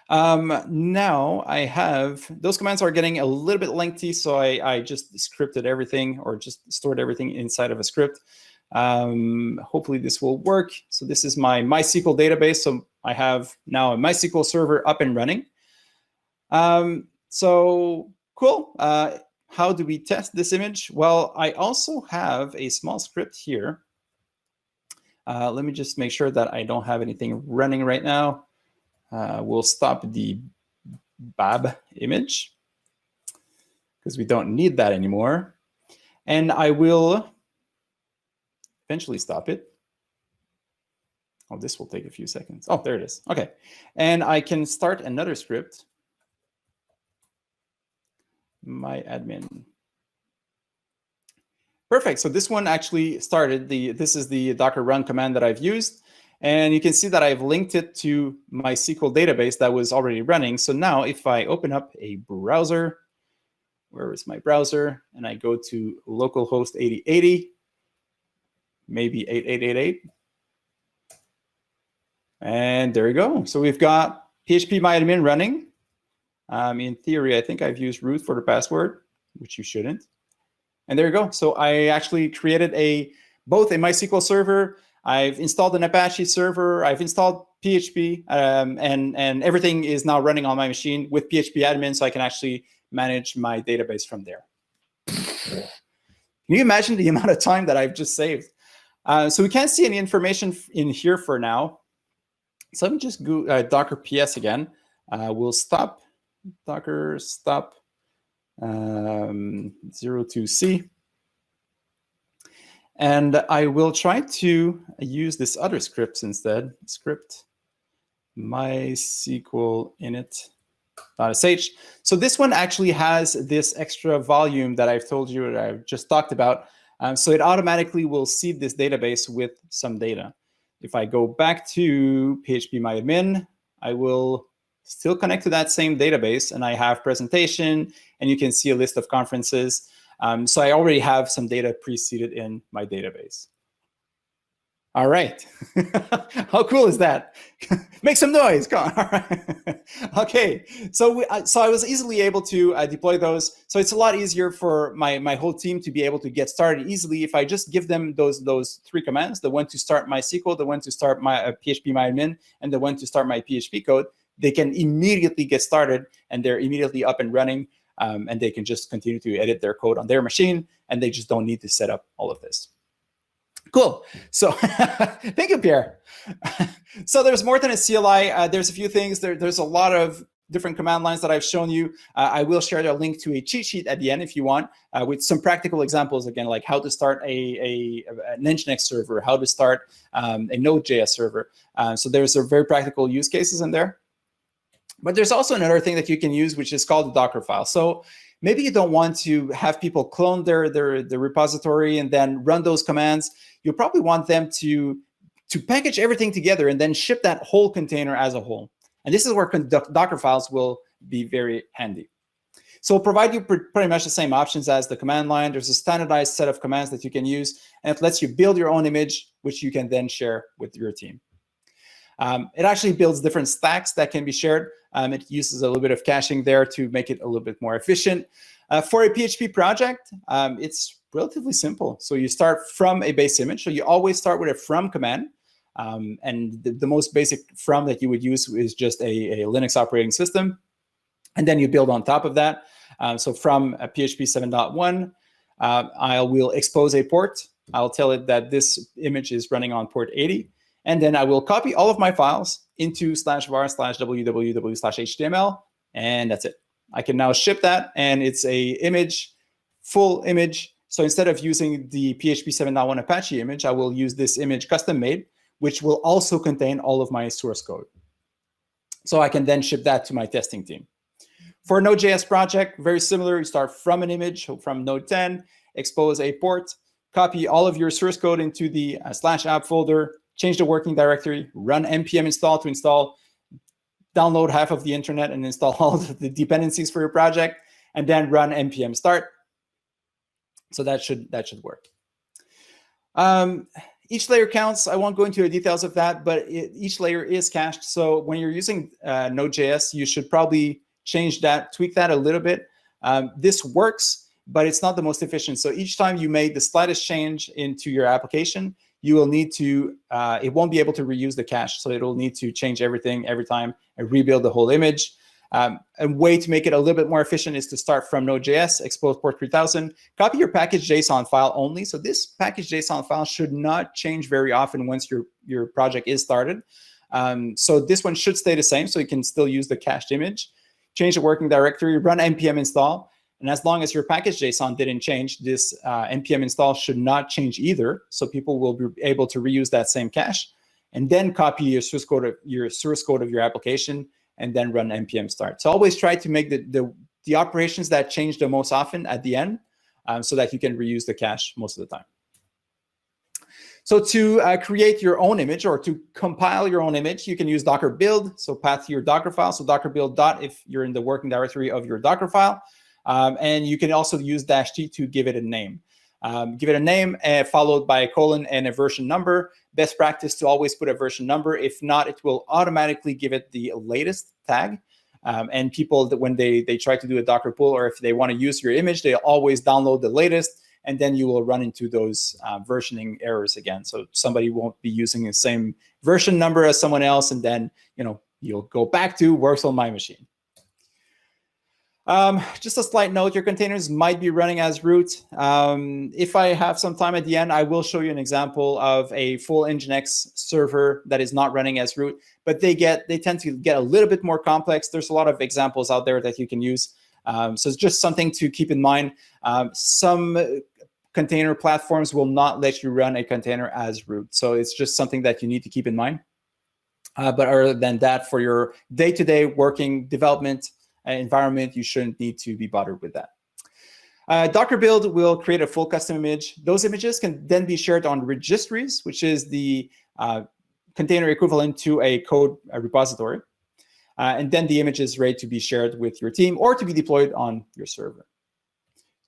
Now I have, those commands are getting a little bit lengthy, so I just scripted everything, or just stored everything inside of a script. Hopefully this will work. So this is my MySQL database. So I have now a MySQL server up and running. So cool. How do we test this image? Well, I also have a small script here. Let me just make sure that I don't have anything running right now. We'll stop the BAB image because we don't need that anymore. And I will eventually stop it. Oh, this will take a few seconds. Oh, there it is. OK. And I can start another script. My admin. Perfect. So this one actually started. This is the Docker run command that I've used. And you can see that I've linked it to my SQL database that was already running. So now if I open up a browser, where is my browser? And I go to localhost 8080, maybe 8888. And there you go. So we've got phpMyAdmin running. In theory, I think I've used root for the password, which you shouldn't. And there you go. So I actually created both a MySQL server. I've installed an Apache server. I've installed PHP, and everything is now running on my machine with PHP admin, so I can actually manage my database from there. Can you imagine the amount of time that I've just saved? So we can't see any information in here for now. So let me just go Docker PS again. We'll stop Docker stop 02C. And I will try to use this other script instead. Script MySQL init.sh. So this one actually has this extra volume that I've told you that I've just talked about. So it automatically will seed this database with some data. If I go back to phpMyAdmin, I will still connect to that same database, and I have presentation, and you can see a list of conferences. So I already have some data pre-seeded in my database. All right. How cool is that? Make some noise. Come on. All right. Okay. So I was easily able to deploy those. So it's a lot easier for my whole team to be able to get started easily if I just give them those three commands: the one to start MySQL, the one to start my phpMyAdmin, and the one to start my PHP code. They can immediately get started, and they're immediately up and running. And they can just continue to edit their code on their machine, and they just don't need to set up all of this. Cool. So thank you, Pierre. So there's more than a CLI. There's a few things. There's a lot of different command lines that I've shown you. I will share a link to a cheat sheet at the end if you want, with some practical examples, again, like how to start an Nginx server, how to start a Node.js server. So there's a very practical use cases in there. But there's also another thing that you can use, which is called the Docker file. So maybe you don't want to have people clone their repository and then run those commands. You probably want them to package everything together and then ship that whole container as a whole. And this is where Docker files will be very handy. So it'll provide you pretty much the same options as the command line. There's a standardized set of commands that you can use, and it lets you build your own image, which you can then share with your team. It actually builds different stacks that can be shared. It uses a little bit of caching there to make it a little bit more efficient. For a PHP project, it's relatively simple. So you start from a base image. So you always start with a from command. And the most basic from that you would use is just a Linux operating system. And then you build on top of that. So from a PHP 7.1, I will expose a port. I'll tell it that this image is running on port 80. And then I will copy all of my files into /var/www/html, and that's it. I can now ship that, and it's a image, full image. So instead of using the PHP 7.1 Apache image, I will use this image custom made, which will also contain all of my source code. So I can then ship that to my testing team. For a Node.js project, very similar. You start from an image, from Node 10, expose a port, copy all of your source code into the /app folder, change the working directory, run npm install to install, download half of the internet and install all the dependencies for your project, and then run npm start. So that should work. Each layer counts. I won't go into the details of that, but each layer is cached. So when you're using Node.js, you should probably change that, tweak that a little bit. This works, but it's not the most efficient. So each time you make the slightest change into your application, you will need to, it won't be able to reuse the cache. So it'll need to change everything every time and rebuild the whole image. A way to make it a little bit more efficient is to start from Node.js, expose port 3000, copy your package.json file only. So this package.json file should not change very often once your project is started. So this one should stay the same, so you can still use the cached image. Change the working directory, run npm install. And as long as your package.json didn't change, this npm install should not change either. So people will be able to reuse that same cache, and then copy your source code of your application, and then run npm start. So always try to make the operations that change the most often at the end, so that you can reuse the cache most of the time. So to create your own image or to compile your own image, you can use Docker build. So path to your Docker file. So Docker build dot if you're in the working directory of your Docker file. And you can also use -t to give it a name. Give it a name followed by a colon and a version number. Best practice to always put a version number. If not, it will automatically give it the latest tag. And people, that when they try to do a Docker pull, or if they want to use your image, they always download the latest. and then you will run into those versioning errors again. So somebody won't be using the same version number as someone else, and then you'll go back to works on my machine. Just a slight note, your containers might be running as root. If I have some time at the end, I will show you an example of a full Nginx server that is not running as root, but they tend to get a little bit more complex. There's a lot of examples out there that you can use. So it's just something to keep in mind. Some container platforms will not let you run a container as root. So it's just something that you need to keep in mind. But other than that, for your day-to-day working development environment, you shouldn't need to be bothered with that. Docker build will create a full custom image. Those images can then be shared on registries, which is the container equivalent to a code repository. And then the image is ready to be shared with your team or to be deployed on your server.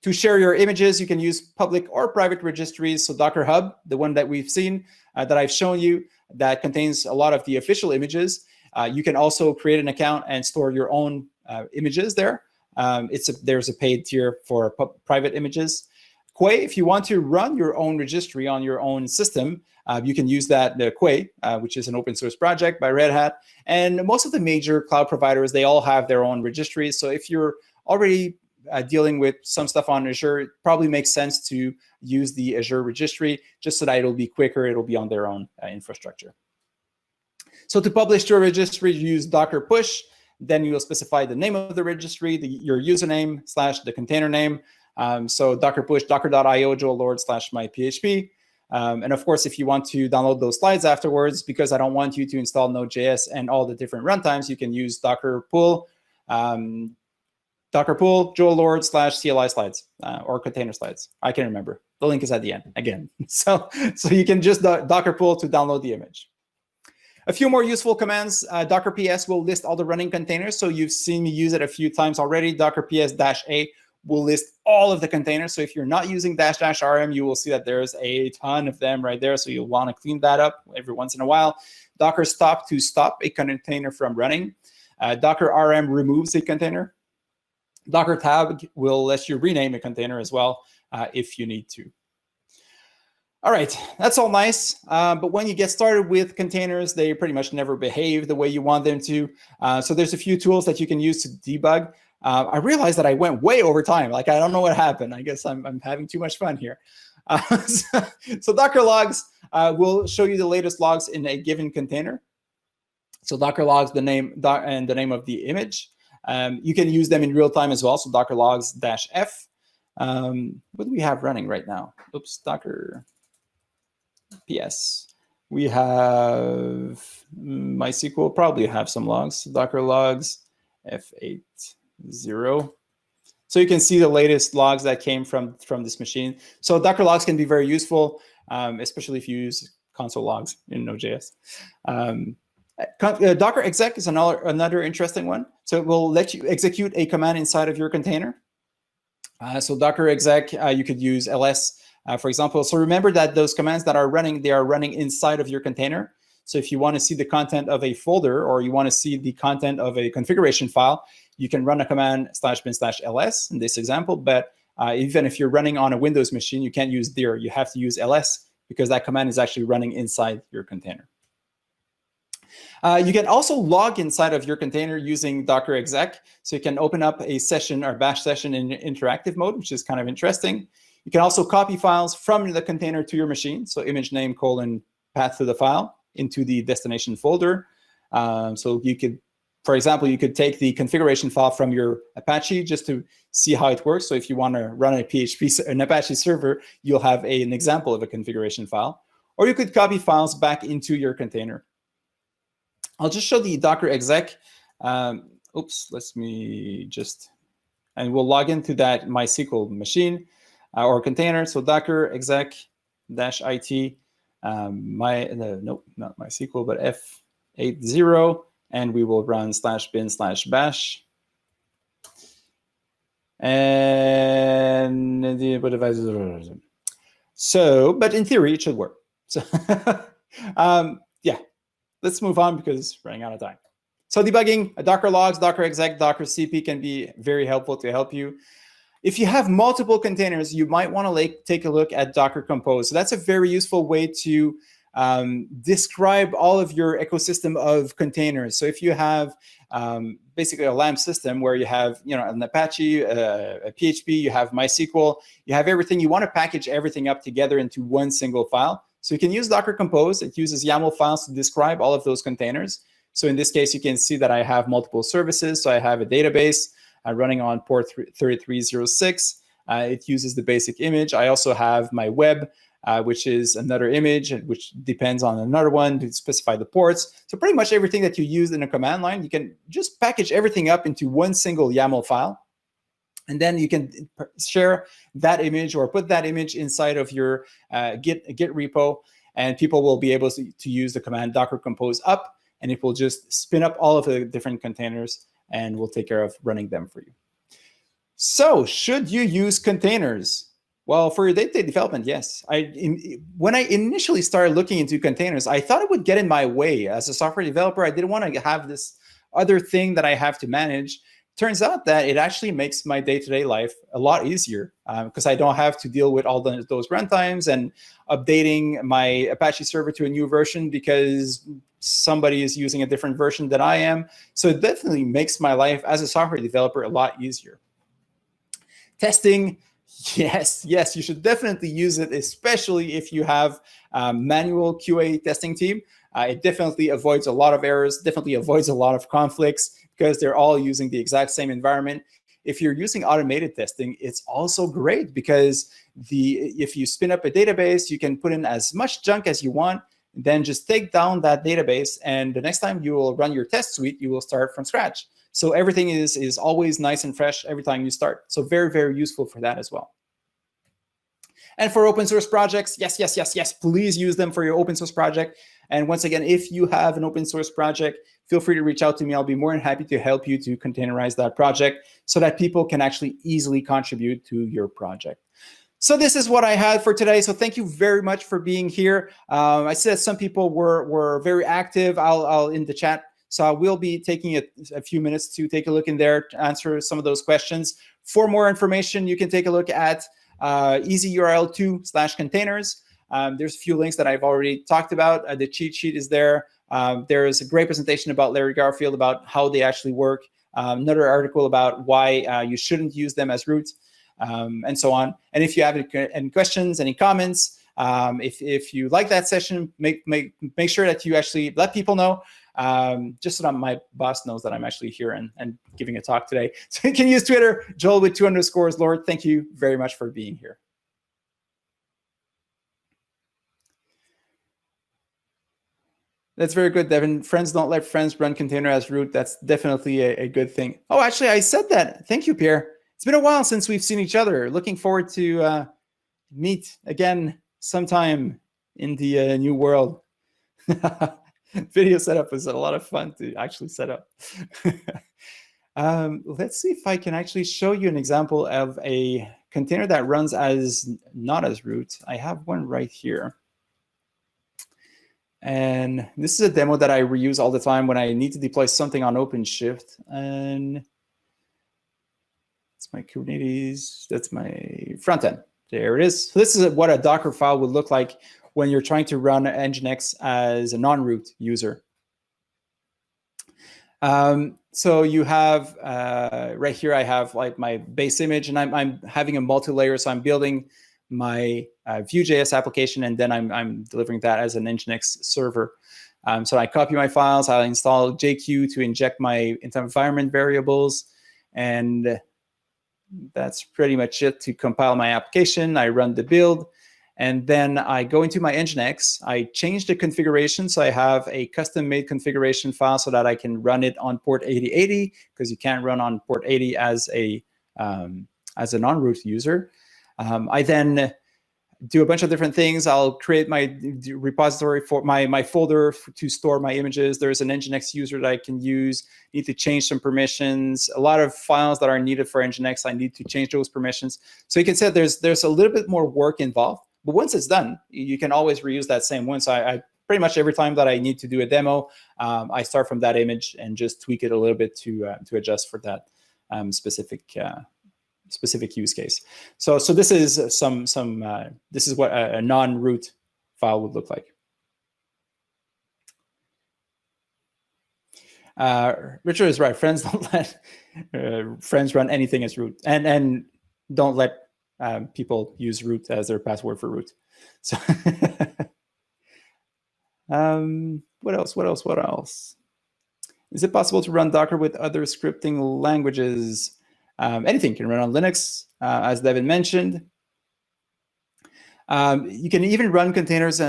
To share your images, you can use public or private registries. So Docker Hub, the one that we've seen, that I've shown you, that contains a lot of the official images. You can also create an account and store your own images there. There's a paid tier for private images. Quay, if you want to run your own registry on your own system, you can use that, the Quay, which is an open source project by Red Hat. And most of the major cloud providers, they all have their own registries. So if you're already dealing with some stuff on Azure, it probably makes sense to use the Azure registry just so that it'll be quicker, it'll be on their own infrastructure. So to publish to a registry, you use Docker push. Then you'll specify the name of the registry, your username / the container name. So Docker push docker.io joelord/myphp. And of course, if you want to download those slides afterwards, because I don't want you to install Node.js and all the different runtimes, you can use Docker pull joelord/CLI slides or container slides. I can remember. The link is at the end again. So you can just Docker pull to download the image. A few more useful commands. Docker PS will list all the running containers. So you've seen me use it a few times already. Docker PS -A will list all of the containers. So if you're not using --rm, you will see that there's a ton of them right there. So you'll want to clean that up every once in a while. Docker stop to stop a container from running. Docker rm removes a container. Docker tab will let you rename a container as well if you need to. All right, that's all nice. But when you get started with containers, they pretty much never behave the way you want them to. So there's a few tools that you can use to debug. I realized that I went way over time. Like, I don't know what happened. I guess I'm having too much fun here. So Docker logs will show you the latest logs in a given container. So Docker logs, the name and the name of the image. You can use them in real time as well. So Docker logs -f. What do we have running right now? Oops, Docker PS. We have MySQL, probably have some logs. Docker logs F80. So you can see the latest logs that came from this machine. So Docker logs can be very useful, especially if you use console logs in Node.js. Docker exec is another interesting one. So it will let you execute a command inside of your container. So Docker exec, you could use ls, for example. So remember that those commands that are running, they are running inside of your container. So if you want to see the content of a folder or you want to see the content of a configuration file, you can run a command /bin/ls in this example. But even if you're running on a Windows machine, you can't use dir. You have to use ls because that command is actually running inside your container. You can also log inside of your container using Docker exec. So you can open up a session or bash session in interactive mode, which is kind of interesting. You can also copy files from the container to your machine. So image name : path to the file into the destination folder. So you could, for example, you could take the configuration file from your Apache just to see how it works. So if you want to run an Apache server, you'll have an example of a configuration file. Or you could copy files back into your container. I'll just show the Docker exec. Oops, let me just, and we'll log into that MySQL machine or container. So Docker exec -it, nope, not MySQL, but F80, and we will run /bin/bash. And so, but in theory, it should work. So, yeah. Let's move on because it's running out of time. So debugging, Docker logs, Docker exec, Docker CP can be very helpful to help you. If you have multiple containers, you might want to take a look at Docker Compose. So that's a very useful way to describe all of your ecosystem of containers. So if you have basically a LAMP system where you have an Apache, a PHP, you have MySQL, you have everything, you want to package everything up together into one single file. So you can use Docker Compose. It uses YAML files to describe all of those containers. So in this case, you can see that I have multiple services. So I have a database running on port 3306. It uses the basic image. I also have my web, which is another image, which depends on another one to specify the ports. So pretty much everything that you use in a command line, you can just package everything up into one single YAML file. And then you can share that image or put that image inside of your Git repo, and people will be able to use the command Docker Compose up, and it will just spin up all of the different containers and will take care of running them for you. So should you use containers? Well, for your day-to-day development, yes. When I initially started looking into containers, I thought it would get in my way. As a software developer, I didn't want to have this other thing that I have to manage. Turns out that it actually makes my day-to-day life a lot easier because I don't have to deal with all those runtimes and updating my Apache server to a new version because somebody is using a different version than I am. So it definitely makes my life as a software developer a lot easier. Testing, yes, you should definitely use it, especially if you have a manual QA testing team. It definitely avoids a lot of errors, definitely avoids a lot of conflicts because they're all using the exact same environment. If you're using automated testing, it's also great because if you spin up a database, you can put in as much junk as you want, then just take down that database, and the next time you will run your test suite, you will start from scratch. So everything is always nice and fresh every time you start. So very, very useful for that as well. And for open source projects, yes, please use them for your open source project. And once again, if you have an open source project, feel free to reach out to me. I'll be more than happy to help you to containerize that project so that people can actually easily contribute to your project. So this is what I had for today. So thank you very much for being here. I said some people were very active. I'll in the chat. So I will be taking a few minutes to take a look in there to answer some of those questions. For more information, you can take a look at easyurl2/containers. There's a few links that I've already talked about. The cheat sheet is there. There is a great presentation about Larry Garfield about how they actually work. Another article about why you shouldn't use them as root, and so on. And if you have any questions, any comments, if you like that session, make sure that you actually let people know. Just so that my boss knows that I'm actually here and giving a talk today. So you can use Twitter, Joel with 2 underscores. Lord, thank you very much for being here. That's very good, Devin. Friends don't let friends run container as root. That's definitely a good thing. Oh, actually, I said that. Thank you, Pierre. It's been a while since we've seen each other. Looking forward to meet again sometime in the new world. Video setup was a lot of fun to actually set up. Let's see if I can actually show you an example of a container that runs as not as root. I have one right here. And this is a demo that I reuse all the time when I need to deploy something on OpenShift. And it's my Kubernetes. That's my front end. There it is. So this is what a Docker file would look like when you're trying to run Nginx as a non-root user. So you have right here, I have like my base image, and I'm having a multi-layer. So I'm building my Vue.js application, and then I'm delivering that as an Nginx server. So I copy my files, I install JQ to inject my environment variables, and that's pretty much it to compile my application. I run the build, and then I go into my Nginx. I change the configuration, so I have a custom-made configuration file so that I can run it on port 8080, because you can't run on port 80 as a non-root user. I then do a bunch of different things. I'll create my repository for my folder to store my images. There's an Nginx user that I can use. Need to change some permissions. A lot of files that are needed for Nginx, I need to change those permissions. So you can say there's a little bit more work involved. But once it's done, you can always reuse that same one. So I pretty much every time that I need to do a demo, I start from that image and just tweak it a little bit to adjust for that specific specific use case. So this is this is what a non-root file would look like. Richard is right. Friends don't let friends run anything as root, and don't let people use root as their password for root. So what else? What else? What else? Is it possible to run Docker with other scripting languages? Anything can run on Linux, as Devin mentioned. You can even run containers.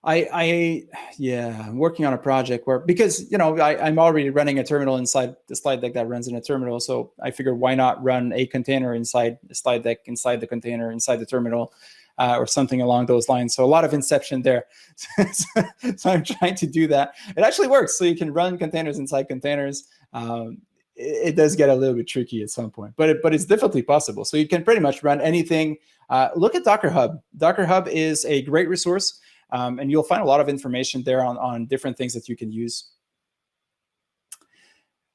I'm working on a project where, because I'm already running a terminal inside the slide deck that runs in a terminal, so I figured why not run a container inside the slide deck, inside the container, inside the terminal, or something along those lines. So a lot of inception there. So I'm trying to do that. It actually works. So you can run containers inside containers. It does get a little bit tricky at some point, but it's definitely possible. So you can pretty much run anything. Look at Docker Hub. Docker Hub is a great resource. And you'll find a lot of information there on different things that you can use.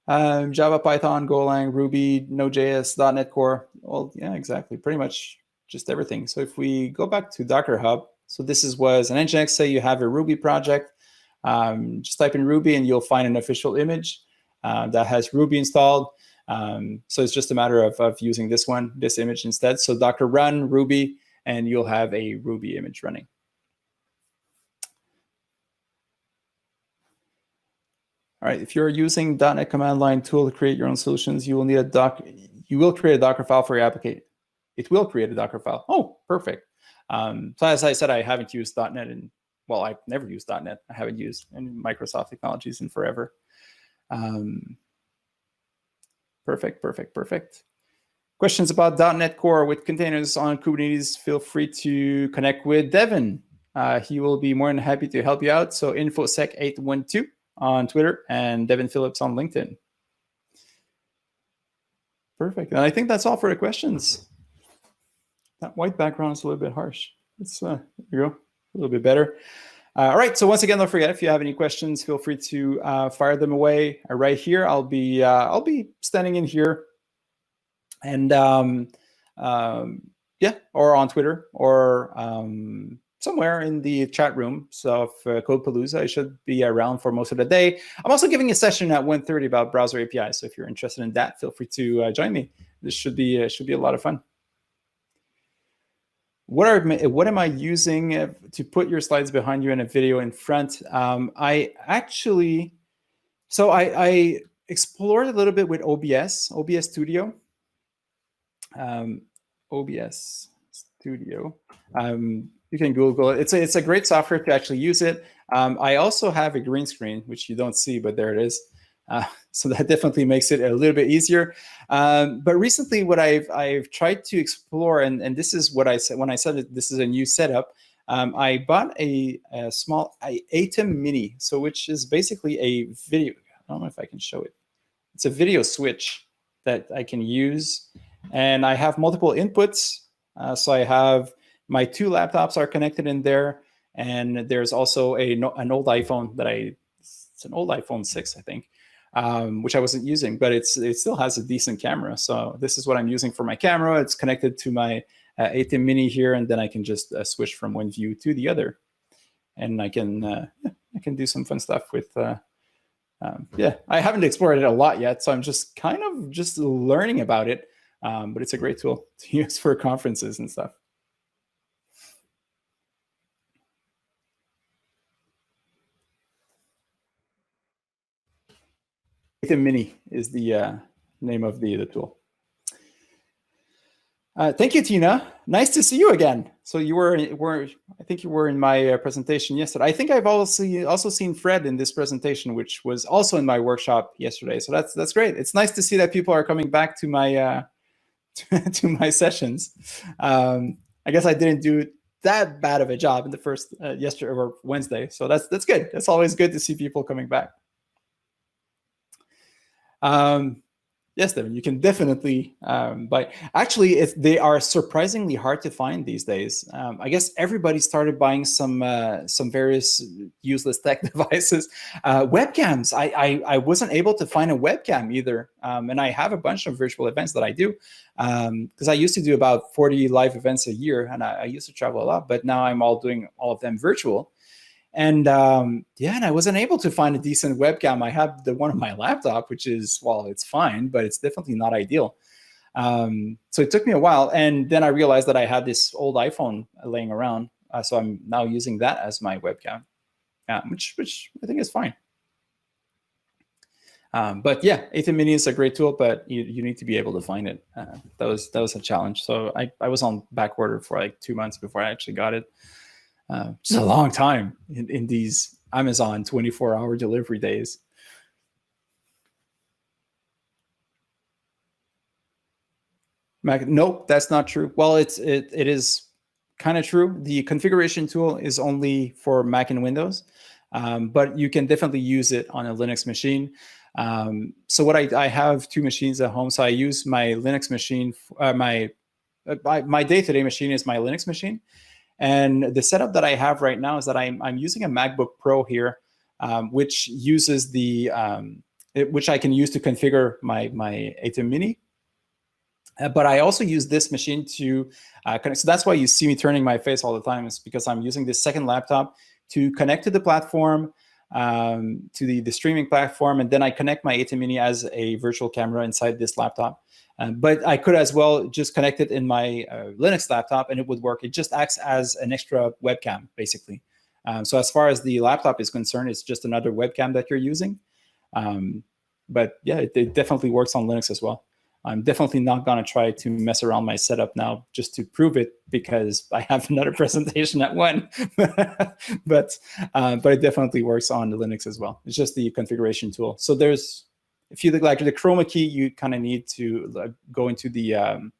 Java, Python, Golang, Ruby, Node.js, .NET Core. Well, yeah, exactly. Pretty much just everything. So if we go back to Docker Hub, so this was an Nginx. Say you have a Ruby project. Just type in Ruby and you'll find an official image that has Ruby installed. So it's just a matter of using this image instead. So Docker run Ruby, and you'll have a Ruby image running. All right, if you're using .NET command line tool to create your own solutions, you will need you will create a Docker file for your application. It will create a Docker file. Oh, perfect. So as I said, I haven't used .NET well, I've never used .NET. I haven't used any Microsoft technologies in forever. Perfect. Questions about .NET Core with containers on Kubernetes, feel free to connect with Devin. He will be more than happy to help you out. So infosec812 on Twitter and Devin Phillips on LinkedIn. Perfect. And I think that's all for the questions. That white background is a little bit harsh. It's there you go, a little bit better. All right. So once again, don't forget, if you have any questions, feel free to fire them away right here. I'll be standing in here, and yeah, or on Twitter, or somewhere in the chat room. So if Code PaLOusa, I should be around for most of the day. I'm also giving a session at 1:30 about browser APIs. So if you're interested in that, feel free to join me. This should be a lot of fun. What am I using to put your slides behind you and a video in front? I explored a little bit with OBS Studio. OBS Studio. You can Google it. It's a great software to actually use it. I also have a green screen, which you don't see, but there it is. So that definitely makes it a little bit easier. But recently, what I've tried to explore, and this is what I said when I said that this is a new setup. I bought a small ATEM Mini, so which is basically a video. I don't know if I can show it. It's a video switch that I can use, and I have multiple inputs. So I have my two laptops are connected in there, and there's also an old iPhone it's an old iPhone 6, I think. Which I wasn't using, but it still has a decent camera. So this is what I'm using for my camera. It's connected to my ATEM Mini here, and then I can just switch from one view to the other, and I can do some fun stuff with. Yeah, I haven't explored it a lot yet, so I'm just kind of learning about it. But it's a great tool to use for conferences and stuff. ATEM Mini is the name of the tool. Thank you, Tina. Nice to see you again. So I think you were in my presentation yesterday. I think I've also seen Fred in this presentation, which was also in my workshop yesterday. So that's great. It's nice to see that people are coming back to my to my sessions. I guess I didn't do that bad of a job in the first yesterday or Wednesday. So that's good. It's always good to see people coming back. Yes, Devin, you can definitely buy. Actually, they are surprisingly hard to find these days. I guess everybody started buying some various useless tech devices. Webcams. I wasn't able to find a webcam either, and I have a bunch of virtual events that I do because I used to do about 40 live events a year, and I used to travel a lot. But now I'm doing all of them virtual. And yeah, and I wasn't able to find a decent webcam. I have the one on my laptop, which is, well, it's fine, but it's definitely not ideal. So it took me a while. And then I realized that I had this old iPhone laying around. So I'm now using that as my webcam, which I think is fine. But yeah, ATEM Mini is a great tool, but you need to be able to find it. That was a challenge. So I was on back order for like 2 months before I actually got it. Just a long time in these Amazon 24-hour delivery days. Mac, nope, that's not true. Well, it is kind of true. The configuration tool is only for Mac and Windows, but you can definitely use it on a Linux machine. So what I have 2 machines at home. So I use my Linux machine. My day-to-day machine is my Linux machine. And the setup that I have right now is that I'm using a MacBook Pro here, which uses which I can use to configure my ATEM Mini. But I also use this machine to connect. So that's why you see me turning my face all the time, is because I'm using this second laptop to connect to the platform, to the streaming platform, and then I connect my ATEM Mini as a virtual camera inside this laptop. But I could as well just connect it in my Linux laptop and it would work. It just acts as an extra webcam, basically. So as far as the laptop is concerned, it's just another webcam that you're using. But yeah, it definitely works on Linux as well. I'm definitely not going to try to mess around my setup now just to prove it, because I have another presentation at 1. but it definitely works on the Linux as well. It's just the configuration tool. So if you look like the chroma key, you kind of need to go into the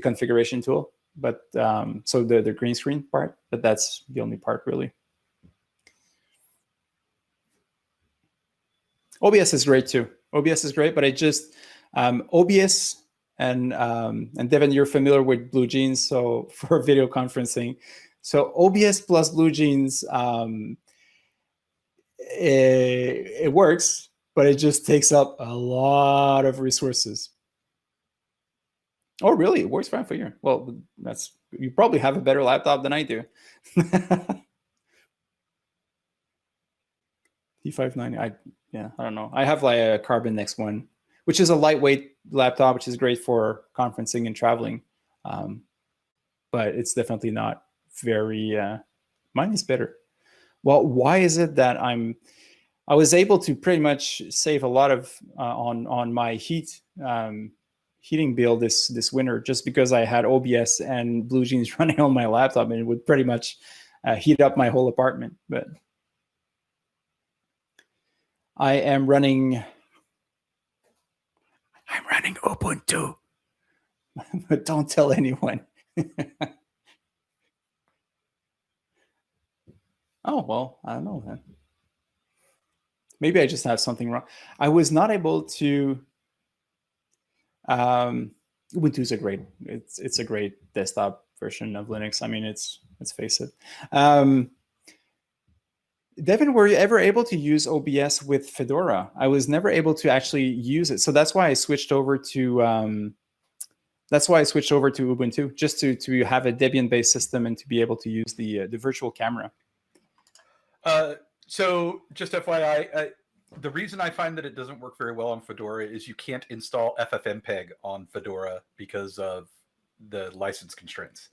configuration tool. But so the green screen part, but that's the only part really. OBS is great too. OBS is great, but I just OBS and Devin, you're familiar with BlueJeans, so for video conferencing, so OBS plus BlueJeans, it works, but it just takes up a lot of resources. Oh, really? It works fine for you. Well, you probably have a better laptop than I do. T590. I don't know. I have like a Carbon Next one, which is a lightweight laptop, which is great for conferencing and traveling. But it's definitely not very. Mine is better. Well, why is it that I was able to pretty much save a lot of on my heating bill this winter, just because I had OBS and BlueJeans running on my laptop, and it would pretty much heat up my whole apartment. But I'm running Ubuntu, but don't tell anyone. Oh, well, I don't know then. Maybe I just have something wrong. I was not able to. Ubuntu is it's a great desktop version of Linux. I mean, let's face it. Devin, were you ever able to use OBS with Fedora? I was never able to actually use it, so that's why I switched over to Ubuntu, just to have a Debian-based system and to be able to use the virtual camera. So just FYI, the reason I find that it doesn't work very well on Fedora is you can't install FFmpeg on Fedora because of the license constraints.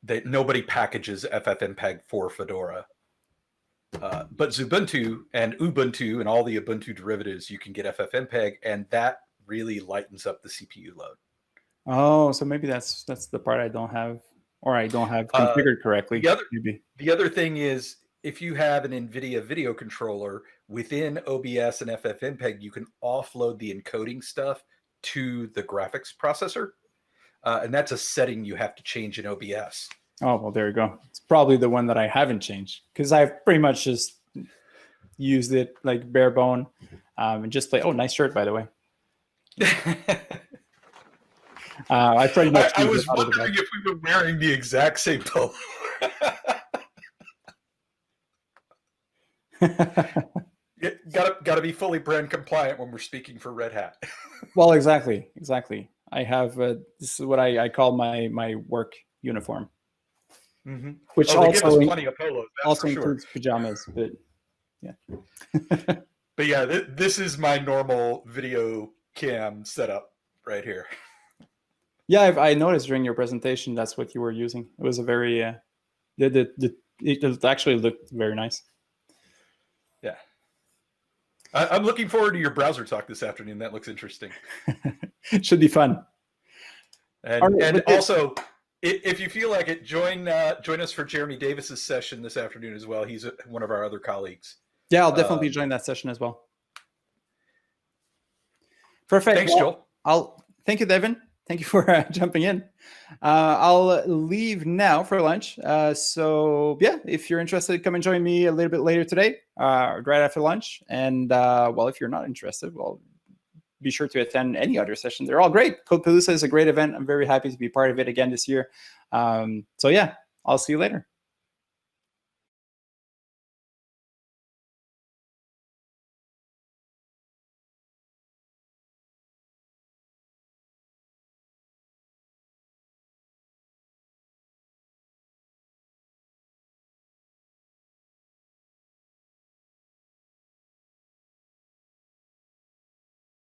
That nobody packages FFmpeg for Fedora. But Xubuntu and Ubuntu and all the Ubuntu derivatives, you can get FFmpeg, and that really lightens up the CPU load. Oh, so maybe that's the part I don't have, or I don't have configured correctly. The other thing is, if you have an NVIDIA video controller within OBS and FFmpeg, you can offload the encoding stuff to the graphics processor. And that's a setting you have to change in OBS. Oh, well, there you go. It's probably the one that I haven't changed, because I've pretty much just used it like bare bone, and just play. Oh, nice shirt, by the way. I pretty much. I was wondering if we were wearing the exact same polo. Got to be fully brand compliant when we're speaking for Red Hat. Well, exactly. I have this is what I call my work uniform, which they give us plenty of polos. That's also for sure. includes pajamas, but yeah. But yeah, this is my normal video cam setup right here. Yeah, I noticed during your presentation that's what you were using. It was a very it actually looked very nice. Yeah. I'm looking forward to your browser talk this afternoon. That looks interesting. Should be fun. And also, if you feel like it, join us for Jeremy Davis's session this afternoon as well. He's one of our other colleagues. Yeah, I'll definitely join that session as well. Perfect. Thanks, Joel. Thank you, Devin. Thank you for jumping in. I'll leave now for lunch. So yeah, if you're interested, come and join me a little bit later today, right after lunch. And well, if you're not interested, well, be sure to attend any other session. They're all great. Code PaLOusa is a great event. I'm very happy to be part of it again this year. So yeah, I'll see you later.